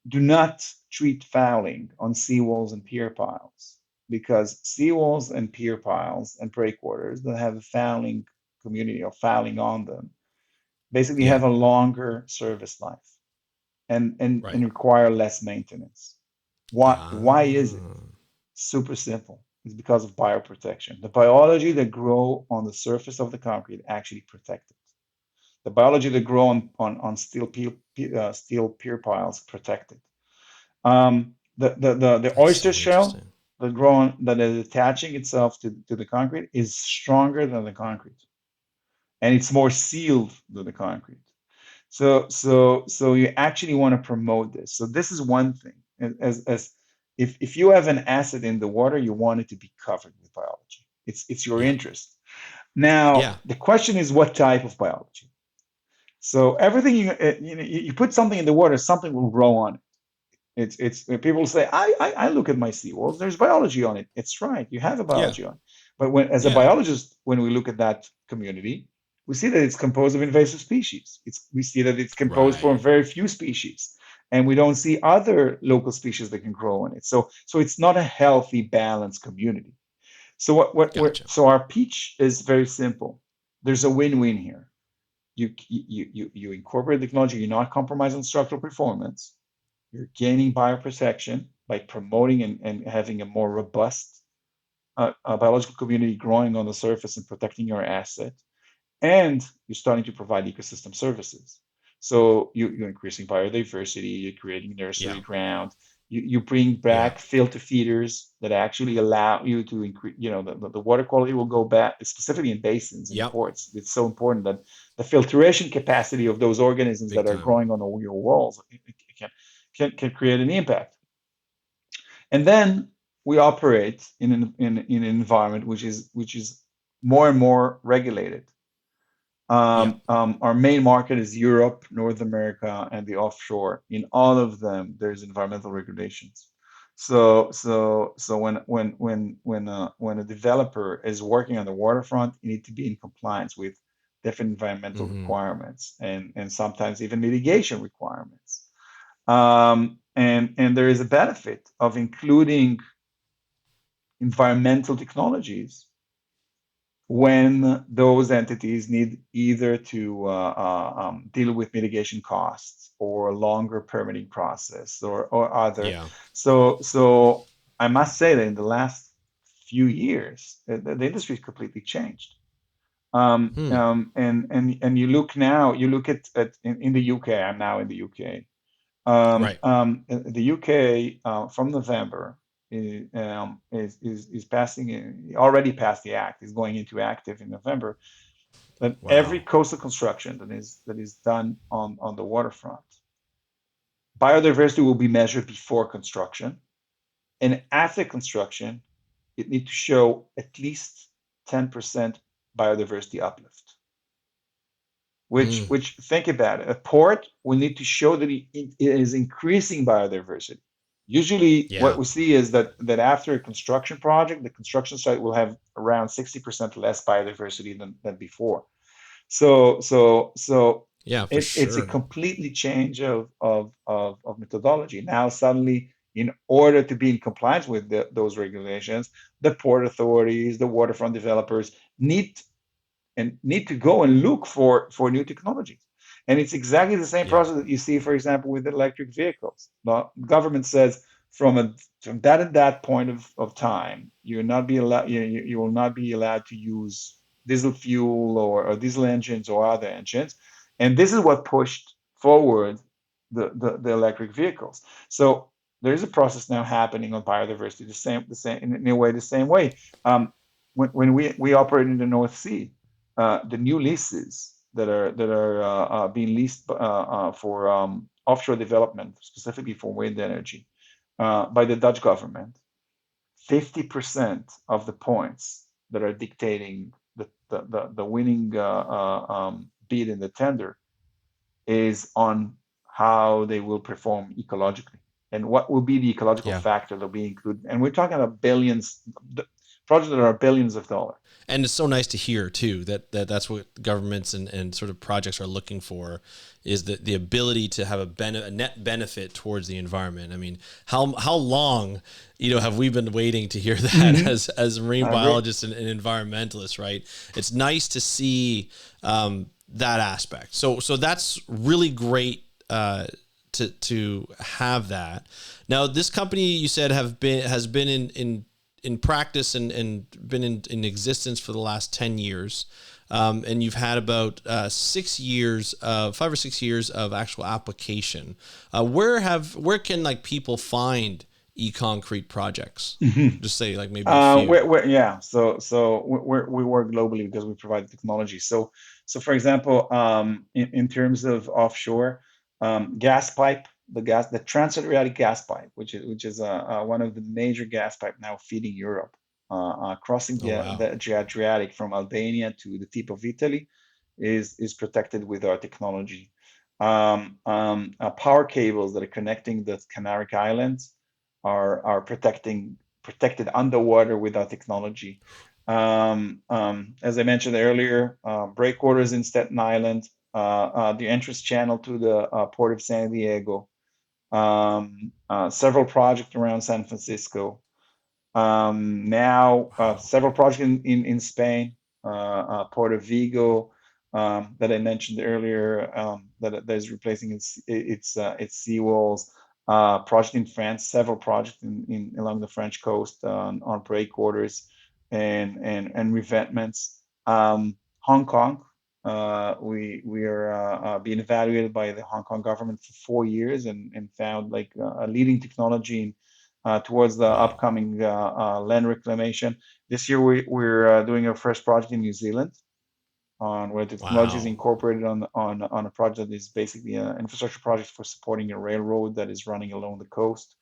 Do not treat fouling on seawalls and pier piles, because seawalls and pier piles and breakwaters that have a fouling community or fouling on them basically Yeah. have a longer service life and Right. require less maintenance. Why is it? Ah. Super simple. It's because of bioprotection. The biology that grow on the surface of the concrete actually protect it. The biology that grow on steel pier piles protect it. The That's oyster so shell interesting. that is attaching itself to the concrete is stronger than the concrete, and it's more sealed than the concrete. So you actually want to promote this. So this is one thing. As if you have an asset in the water, you want it to be covered with biology. It's your Yeah. interest. Now Yeah. the question is what type of biology. So everything you put something in the water, something will grow on it. It's people say I look at my seawalls. There's biology on it. It's right. You have a Yeah. biology on it. But when as a Yeah. biologist, when we look at that community, we see that it's composed of invasive species. We see that it's composed from Right. very few species, and we don't see other local species that can grow on it. So it's not a healthy, balanced community. So Gotcha. so our pitch is very simple. There's a win-win here. You incorporate the technology. You're not compromising structural performance. You're gaining bioprotection by promoting and having a more robust biological community growing on the surface and protecting your asset. And you're starting to provide ecosystem services. So you're increasing biodiversity, you're creating nursery Yeah. ground, you bring Yeah. back filter feeders that actually allow you to increase, the water quality will go back, specifically in basins and Yep. ports. It's so important that the filtration capacity of those organisms Big that are time. growing on your walls can, can create an impact. And then we operate in an environment which is more and more regulated. Yep. Our main market is Europe, North America, and the offshore. In all of them, there's environmental regulations. So when a developer is working on the waterfront, you need to be in compliance with different environmental Mm-hmm. requirements and sometimes even mitigation requirements. And there is a benefit of including environmental technologies when those entities need either to deal with mitigation costs or a longer permitting process or other. Yeah. So I must say that in the last few years, the industry has completely changed. Hmm. And you look now, you look at in the UK. I'm now in the UK. Right. The UK from November is passing, already passed the act, is going into active in November, that every Wow. coastal construction that is done on the waterfront, biodiversity will be measured before construction, and after construction, it needs to show at least 10% biodiversity uplift. Mm. Which think about it, a port will need to show that it is increasing biodiversity. Usually, what Yeah. we see is that after a construction project, the construction site will have around 60% less biodiversity than before. So Yeah, for it's a sure. completely change of methodology. Now suddenly, in order to be in compliance with those regulations, the port authorities, the waterfront developers need to go and look for new technologies. And it's exactly the same Yeah. process that you see, for example, with electric vehicles. The government says from that and that point of time, you will not be allowed to use diesel fuel or diesel engines or other engines. And this is what pushed forward the electric vehicles. So there is a process now happening on biodiversity, the same in a way, the same way. When we operate in the North Sea, the new leases that are being leased for offshore development, specifically for wind energy, by the Dutch government, 50% of the points that are dictating the winning bid in the tender is on how they will perform ecologically and what will be the ecological Yeah. factor that will be included. And we're talking about billions, projects that are billions of dollars. And it's so nice to hear too that's what governments and sort of projects are looking for, is the ability to have a net benefit towards the environment. I mean, how long, have we been waiting to hear that Mm-hmm. as marine I agree. biologists and environmentalists, right? It's nice to see that aspect. So that's really great to have that. Now, this company you said has been in practice and been in existence for the last 10 years. And you've had about 5 or 6 years of actual application. Where can like people find EConcrete projects? Mhm. Just say like maybe a few. Yeah. We work globally because we provide technology. So for example, in terms of offshore, gas pipe, the transadriatic gas pipe, which is one of the major gas pipe now feeding Europe, crossing Oh wow. the Adriatic from Albania to the tip of Italy, is protected with our technology. Power cables that are connecting the Canary Islands are protected underwater with our technology. As I mentioned earlier, breakwaters in Staten Island, the entrance channel to the port of San Diego, several projects around San Francisco. Now, Wow. several projects in Spain, Puerto Vigo, that I mentioned earlier, that is replacing its seawalls. Project in France, several projects in along the French coast on breakwaters and revetments. Hong Kong, we are being evaluated by the Hong Kong government for 4 years and found like a leading technology towards the Wow. upcoming land reclamation. This year, we're doing our first project in New Zealand on where the technology is Wow. incorporated on a project that is basically an infrastructure project for supporting a railroad that is running along the coast.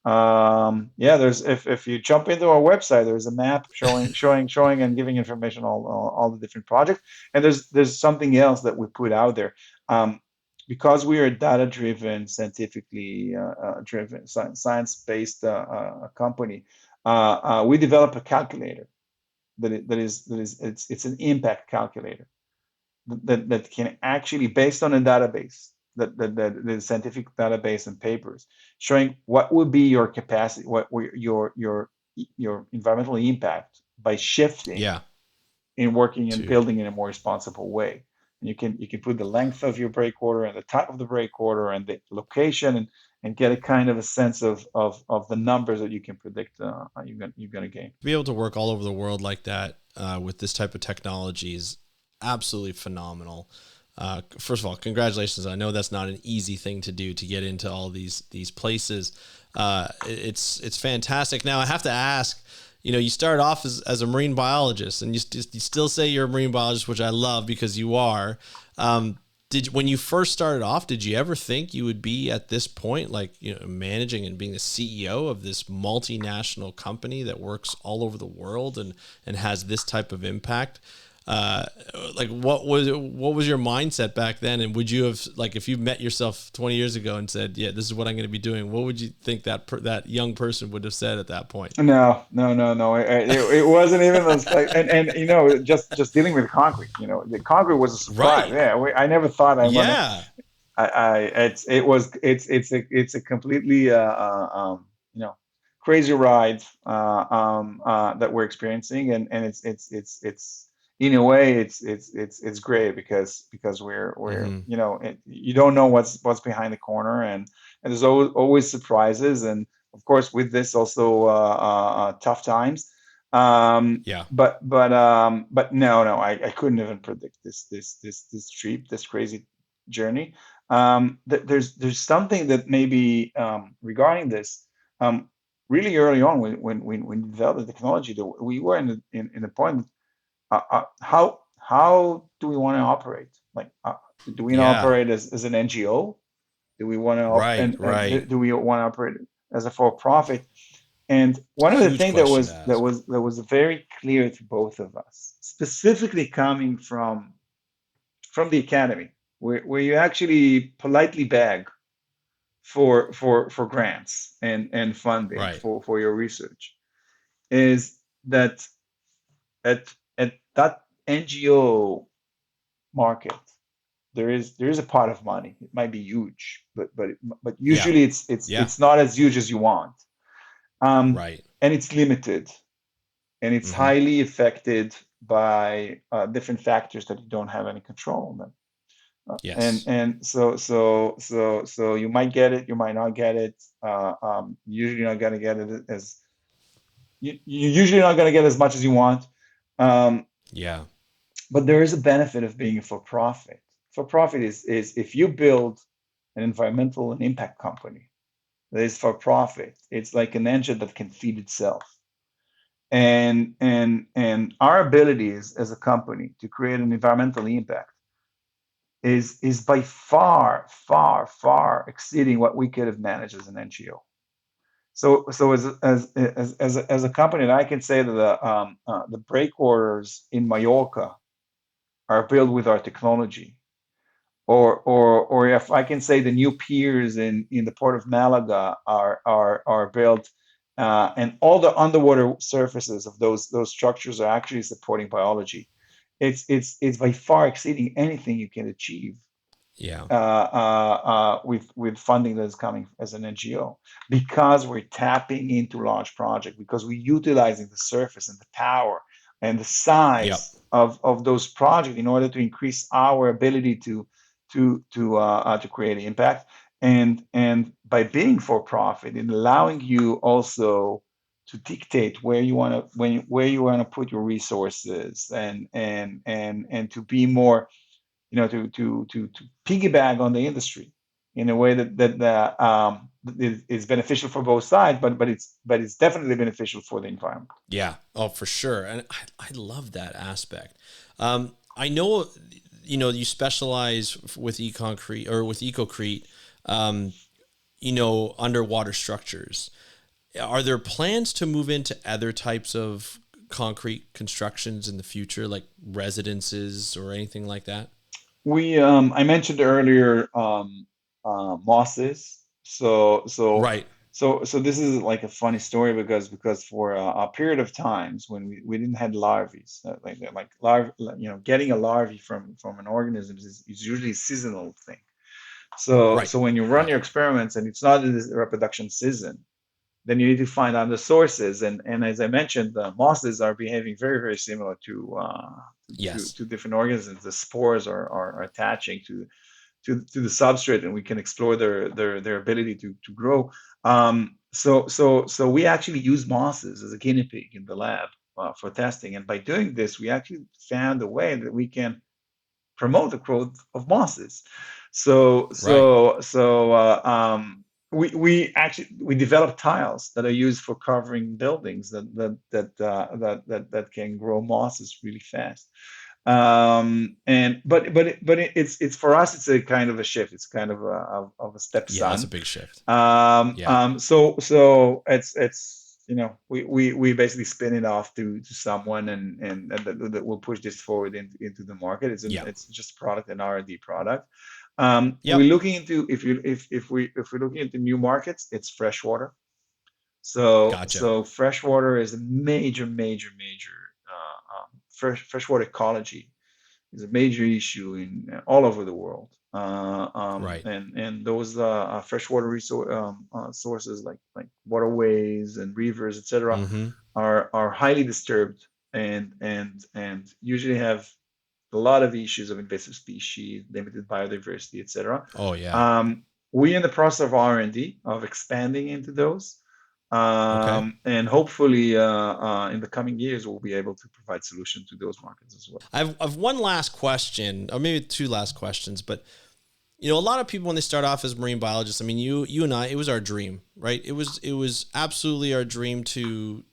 Yeah, there's if you jump into our website, there's a map showing and giving information all the different projects. And there's something else that we put out there. Um, because we are a data-driven, scientifically driven, science-based company, we develop a calculator that is it's an impact calculator that can actually, based on a database, the scientific database and papers, showing what would be your capacity, your environmental impact by shifting Yeah. in working and To building in a more responsible way. And you can put the length of your breakwater and the type of the breakwater and the location and get a kind of a sense of the numbers that you can predict you're gonna gain. be able to work all over the world like that with this type of technology is absolutely phenomenal. First of all, congratulations. I know that's not an easy thing to do, to get into all these places. It's fantastic. Now I have to ask, you started off as a marine biologist, and you still say you're a marine biologist, which I love because you are. When you first started off, did you ever think you would be at this point, like, managing and being the CEO of this multinational company that works all over the world and has this type of impact? Uh, like, what was your mindset back then? And would you have, like, if you met yourself 20 years ago and said, "Yeah, this is what I'm going to be doing," what would you think that young person would have said at that point? No, no, no, no. It wasn't even those. And just dealing with concrete. The concrete was a surprise. Right. Yeah, I never thought I want to. Yeah. It's a completely crazy ride that we're experiencing, and it's in a way it's great because we're Hmm. you don't know what's behind the corner, and there's always surprises, and of course with this also tough times. Yeah. But no, I couldn't even predict this trip, this crazy journey. There's something that maybe regarding this, um, really early on when we developed the technology, that we were in the point, how do we want to operate? Like, do we want to Yeah. operate as an NGO? Do we want to Right. and Right. do we want to operate as a for profit? And one of the Huge things that question to was ask. very clear to both of us, specifically coming from the academy, where you actually politely beg for grants and funding Right. for your research, is that at that NGO market, there is a pot of money. It might be huge, but Yeah. usually it's Yeah. it's not as huge as you want, Right. and it's limited, and it's Hmm. highly affected by different factors that you don't have any control on them. Yes. And so you might get it, you might not get it. Usually you're not going to get it as you usually not going to get as much as you want. Um, Yeah. but there is a benefit of being for profit. For profit is if you build an environmental and impact company that is for profit, it's like an engine that can feed itself. And our ability as a company to create an environmental impact is by far, far, far exceeding what we could have managed as an NGO. So as a company, I can say that the breakwaters in Mallorca are built with our technology, or if I can say the new piers in the port of Malaga are built, and all the underwater surfaces of those structures are actually supporting biology. It's by far exceeding anything you can achieve Yeah. with funding that is coming as an NGO, because we're tapping into large projects, because we're utilizing the surface and the power and the Yep. size of those projects in order to increase our ability to create impact. And by being for profit and allowing you also to dictate where you want to where you want to put your resources, and to be more, to piggyback on the industry in a way that is beneficial for both sides, but it's definitely beneficial for the environment. Yeah. Oh, for sure. And I love that aspect. I know, you specialize with EConcrete or with EcoCrete, um, underwater structures. Are there plans to move into other types of concrete constructions in the future, like residences or anything like that? I mentioned earlier mosses. Right. So this is like a funny story, because for a period of times when we didn't have larvae, like larvae, getting a larvae from an organism is usually a seasonal thing. So Right. so when you run Right. your experiments and it's not in the reproduction season, then you need to find out the sources. And as I mentioned, the mosses are behaving very, very similar to Yes. different organisms. The spores are attaching to the substrate, and we can explore their ability to grow. So we actually use mosses as a guinea pig in the lab for testing. And by doing this, we actually found a way that we can promote the growth of mosses. So Right. so so we actually we developed tiles that are used for covering buildings that can grow mosses really fast. And it's for us, it's a kind of a shift. It's kind of a Yeah, that's a stepson. big shift. Yeah. So it's we basically spin it off to someone, that will push this forward into the market. Yeah. It's just a product, an R&D product. We're Yep. looking into, if we're looking into new markets, it's freshwater. So freshwater is a major freshwater ecology is a major issue in all over the world. Right. And those freshwater sources like waterways and rivers, etc., Mm-hmm. are highly disturbed, and usually have a lot of issues of invasive species, limited biodiversity, etc. Oh yeah. Um, we're in the process of R&D of expanding into those, Okay. and hopefully in the coming years we'll be able to provide solutions to those markets as well. I've one last question, or maybe two last questions, but a lot of people when they start off as marine biologists, I mean, you and I, it was our dream, right? It was absolutely our dream to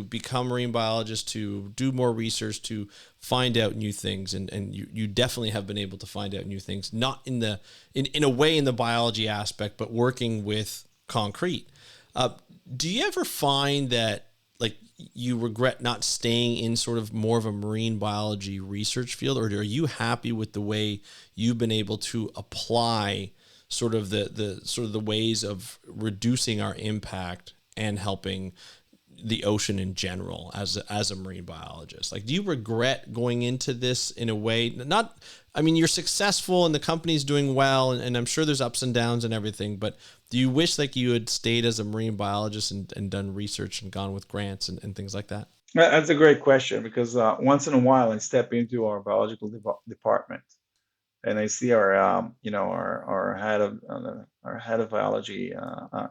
become marine biologists, to do more research, to find out new things, and you definitely have been able to find out new things, not in a way in the biology aspect, but working with concrete. Uh, do you ever find that like you regret not staying in sort of more of a marine biology research field, or are you happy with the way you've been able to apply sort of the ways of reducing our impact and helping the ocean in general as a marine biologist? Like, do you regret going into this in a way? Not, I mean, you're successful and the company's doing well, and I'm sure there's ups and downs and everything, but do you wish like you had stayed as a marine biologist and done research and gone with grants and things like that? That's a great question, because once in a while I step into our biological department, and I see our head of biology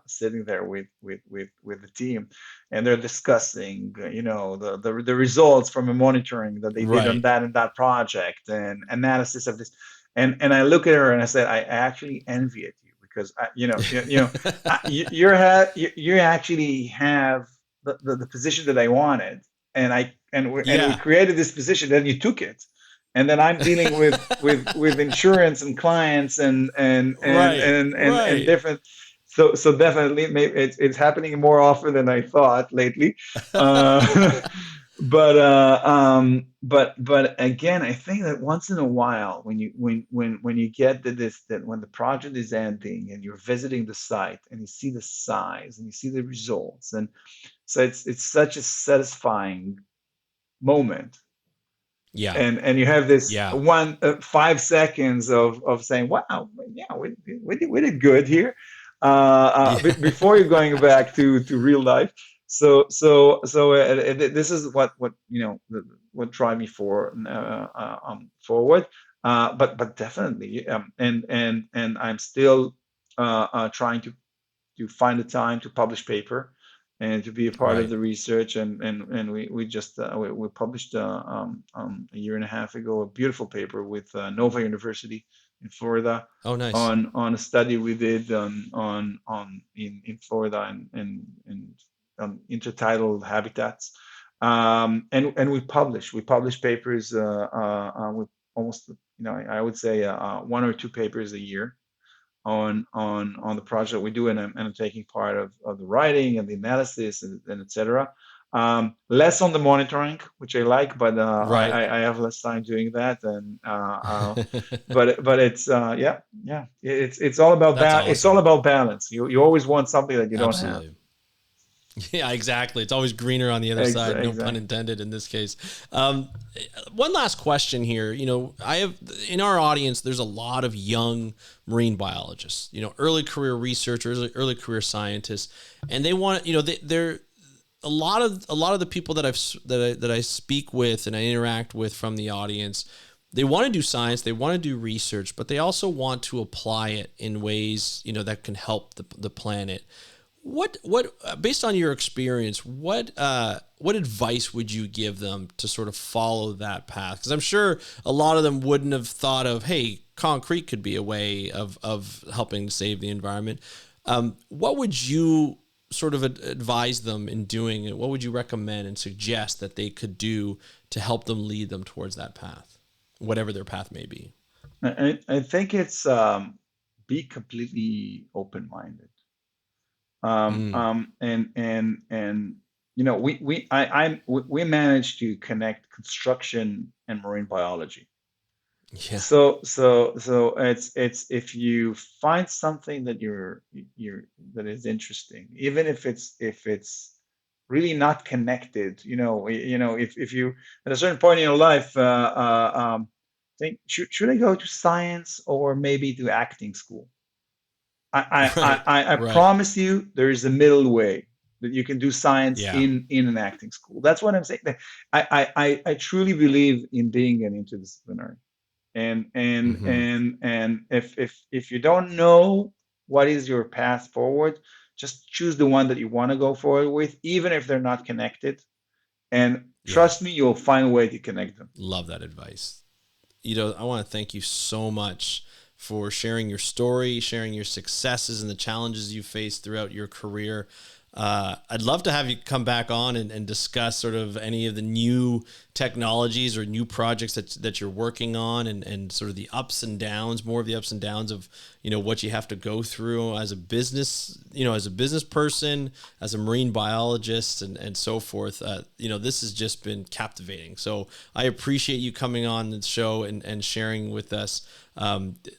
sitting there with the team, and they're discussing the results from a monitoring that they did on Right. that and that project, and analysis of this, and I look at her and I said, I actually envy it you, because you actually have the position that I wanted, and we Yeah. created this position, then you took it, and then I'm dealing with insurance and clients Right. and Right. different. So definitely, maybe it's happening more often than I thought lately. Uh, but again, I think that once in a while, when you get to this, that when the project is ending and you're visiting the site and you see the size and you see the results, and so it's such a satisfying moment, Yeah. and you have this Yeah. 5 seconds of saying, "Wow, yeah, we did good here," Yeah. before you're going back to real life. So this is what drive me forward. But definitely, and I'm still trying to find the time to publish paper and to be a part of Right. the research, and we just we published a year and a half ago a beautiful paper with Nova University in Florida Oh, nice. on a study we did in Florida, and intertidal habitats, and we publish papers, with almost, I would say, one or two papers a year on the project we do, and I'm taking part of the writing and the analysis, and etc. Less on the monitoring, which I like, but Right. I have less time doing that, and but it's yeah, it's all about That's it's all awesome. about balance. You always want something that you don't have. Absolutely. Yeah, exactly. It's always greener on the other side. No pun Exactly. intended in this case. Um, One last question here. I have in our audience, there's a lot of young marine biologists, early career researchers, early career scientists, and they want, they're a lot of the people that I speak with and I interact with from the audience. They want to do science, they want to do research, but they also want to apply it in ways, that can help the planet. based on your experience, what advice would you give them to sort of follow that path? Because I'm sure a lot of them wouldn't have thought of, hey, concrete could be a way of helping save the environment. What would you sort of advise them in doing it? What would you recommend and suggest that they could do to help them lead them towards that path, whatever their path may be? I think it's be completely open-minded. Mm, And we managed to connect construction and marine biology. yeah, So it's if you find something that that is interesting, even if it's really not connected, if you at a certain point in your life think should I go to science or maybe to acting school? right, I right, promise you there is a middle way that you can do science yeah, in an acting school. That's what I'm saying. I truly believe in being an interdisciplinary. hmm, And if you don't know what is your path forward, just choose the one that you want to go forward with, even if they're not connected. And yeah. trust me, you'll find a way to connect them. Love that advice. I want to thank you so much for sharing your story, sharing your successes and the challenges you faced throughout your career. I'd love to have you come back on and discuss sort of any of the new technologies or new projects that you're working on, and sort of the ups and downs, more of the ups and downs of, what you have to go through as a business, as a business person, as a marine biologist, and so forth. This has just been captivating. So I appreciate you coming on the show and sharing with us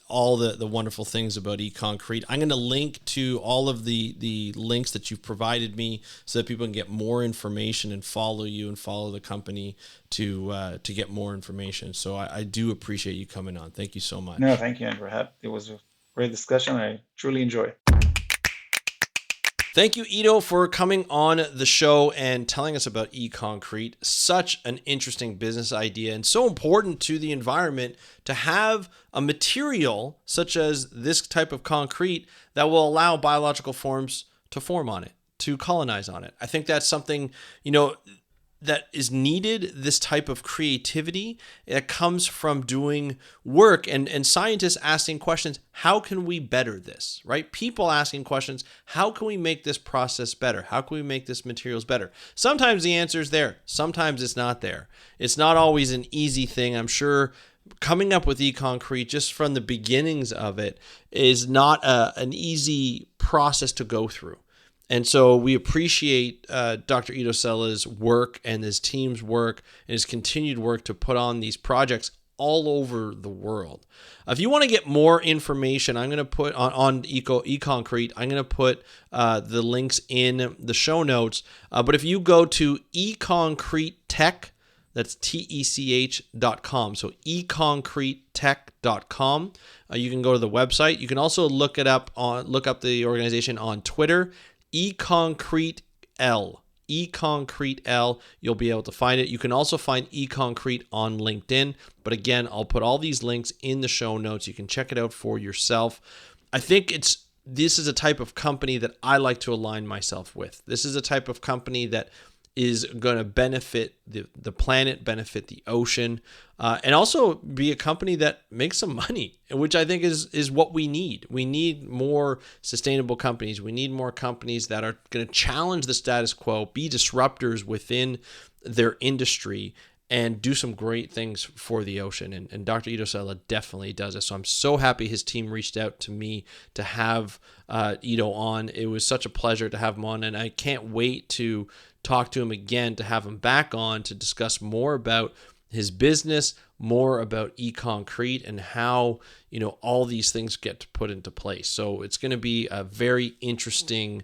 all the wonderful things about EConcrete. I'm going to link to all of the links that you've provided me so that people can get more information and follow you and follow the company to get more information. So I do appreciate you coming on. Thank you so No, much. thank you, Andrew. It was a great discussion. I truly enjoy it. Thank you, Ido, for coming on the show and telling us about EConcrete. Such an interesting business idea and so important to the environment to have a material such as this type of concrete that will allow biological forms to form on it, to colonize on it. I think that's something, that is needed, this type of creativity that comes from doing work and scientists asking questions, how can we better this, right? People asking questions, how can we make this process better? How can we make this materials better? Sometimes the answer is there. Sometimes it's not there. It's not always an easy thing. I'm sure coming up with EConcrete just from the beginnings of it is not an easy process to go through. And so we appreciate Dr. Ido Sella's work and his team's work and his continued work to put on these projects all over the world. If you want to get more information, I'm going to put on EConcrete, I'm going to put the links in the show notes. But if you go to EConcreteTech, that's tech.com. So econcretetech.com. You can go to the website. You can also look up the organization on Twitter. EConcrete L. You'll be able to find it. You can also find EConcrete on LinkedIn. But again, I'll put all these links in the show notes. You can check it out for yourself. I think this is a type of company that I like to align myself with. This is a type of company that is going to benefit the planet, benefit the ocean, and also be a company that makes some money, which I think is what we need. We need more sustainable companies. We need more companies that are going to challenge the status quo, be disruptors within their industry, and do some great things for the ocean. And Dr. Ido Sella definitely does it. So I'm so happy his team reached out to me to have Ido on. It was such a pleasure to have him on, and I can't wait to talk to him again, to have him back on to discuss more about his business, more about EConcrete, and how all these things get put into place. So it's going to be a very interesting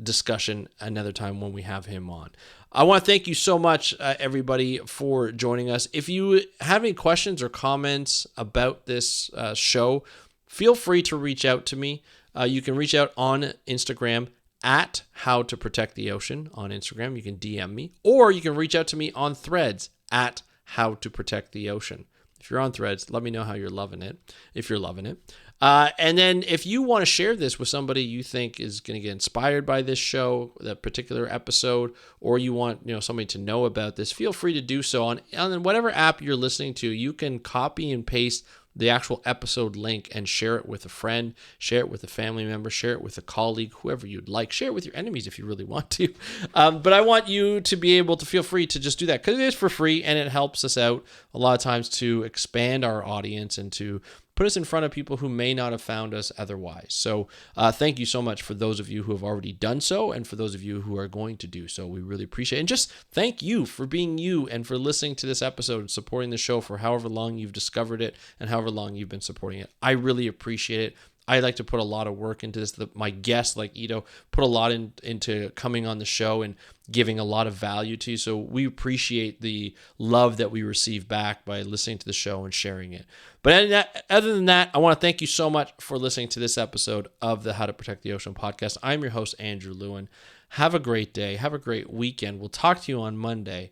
discussion another time when we have him on. I want to thank you so much, everybody, for joining us. If you have any questions or comments about this show, feel free to reach out to me. You can reach out on Instagram at How to Protect the Ocean on Instagram. You can DM me, or you can reach out to me on Threads at How to Protect the Ocean. If you're on Threads, let me know how you're loving it, if you're loving it. And then if you want to share this with somebody you think is going to get inspired by this show, that particular episode, or you want somebody to know about this, feel free to do so on whatever app you're listening to. You can copy and paste the actual episode link and share it with a friend, share it with a family member, share it with a colleague, whoever you'd like. Share it with your enemies if you really want to. But I want you to be able to feel free to just do that, because it is for free and it helps us out a lot of times to expand our audience and to put us in front of people who may not have found us otherwise. So thank you so much for those of you who have already done so, and for those of you who are going to do so. We really appreciate it. And just thank you for being you and for listening to this episode and supporting the show for however long you've discovered it and however long you've been supporting it. I really appreciate it. I like to put a lot of work into this. My guests, like Ido, put a lot into coming on the show and giving a lot of value to you. So we appreciate the love that we receive back by listening to the show and sharing it. But other than that, I want to thank you so much for listening to this episode of the How to Protect the Ocean podcast. I'm your host, Andrew Lewin. Have a great day. Have a great weekend. We'll talk to you on Monday,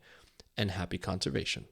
and happy conservation.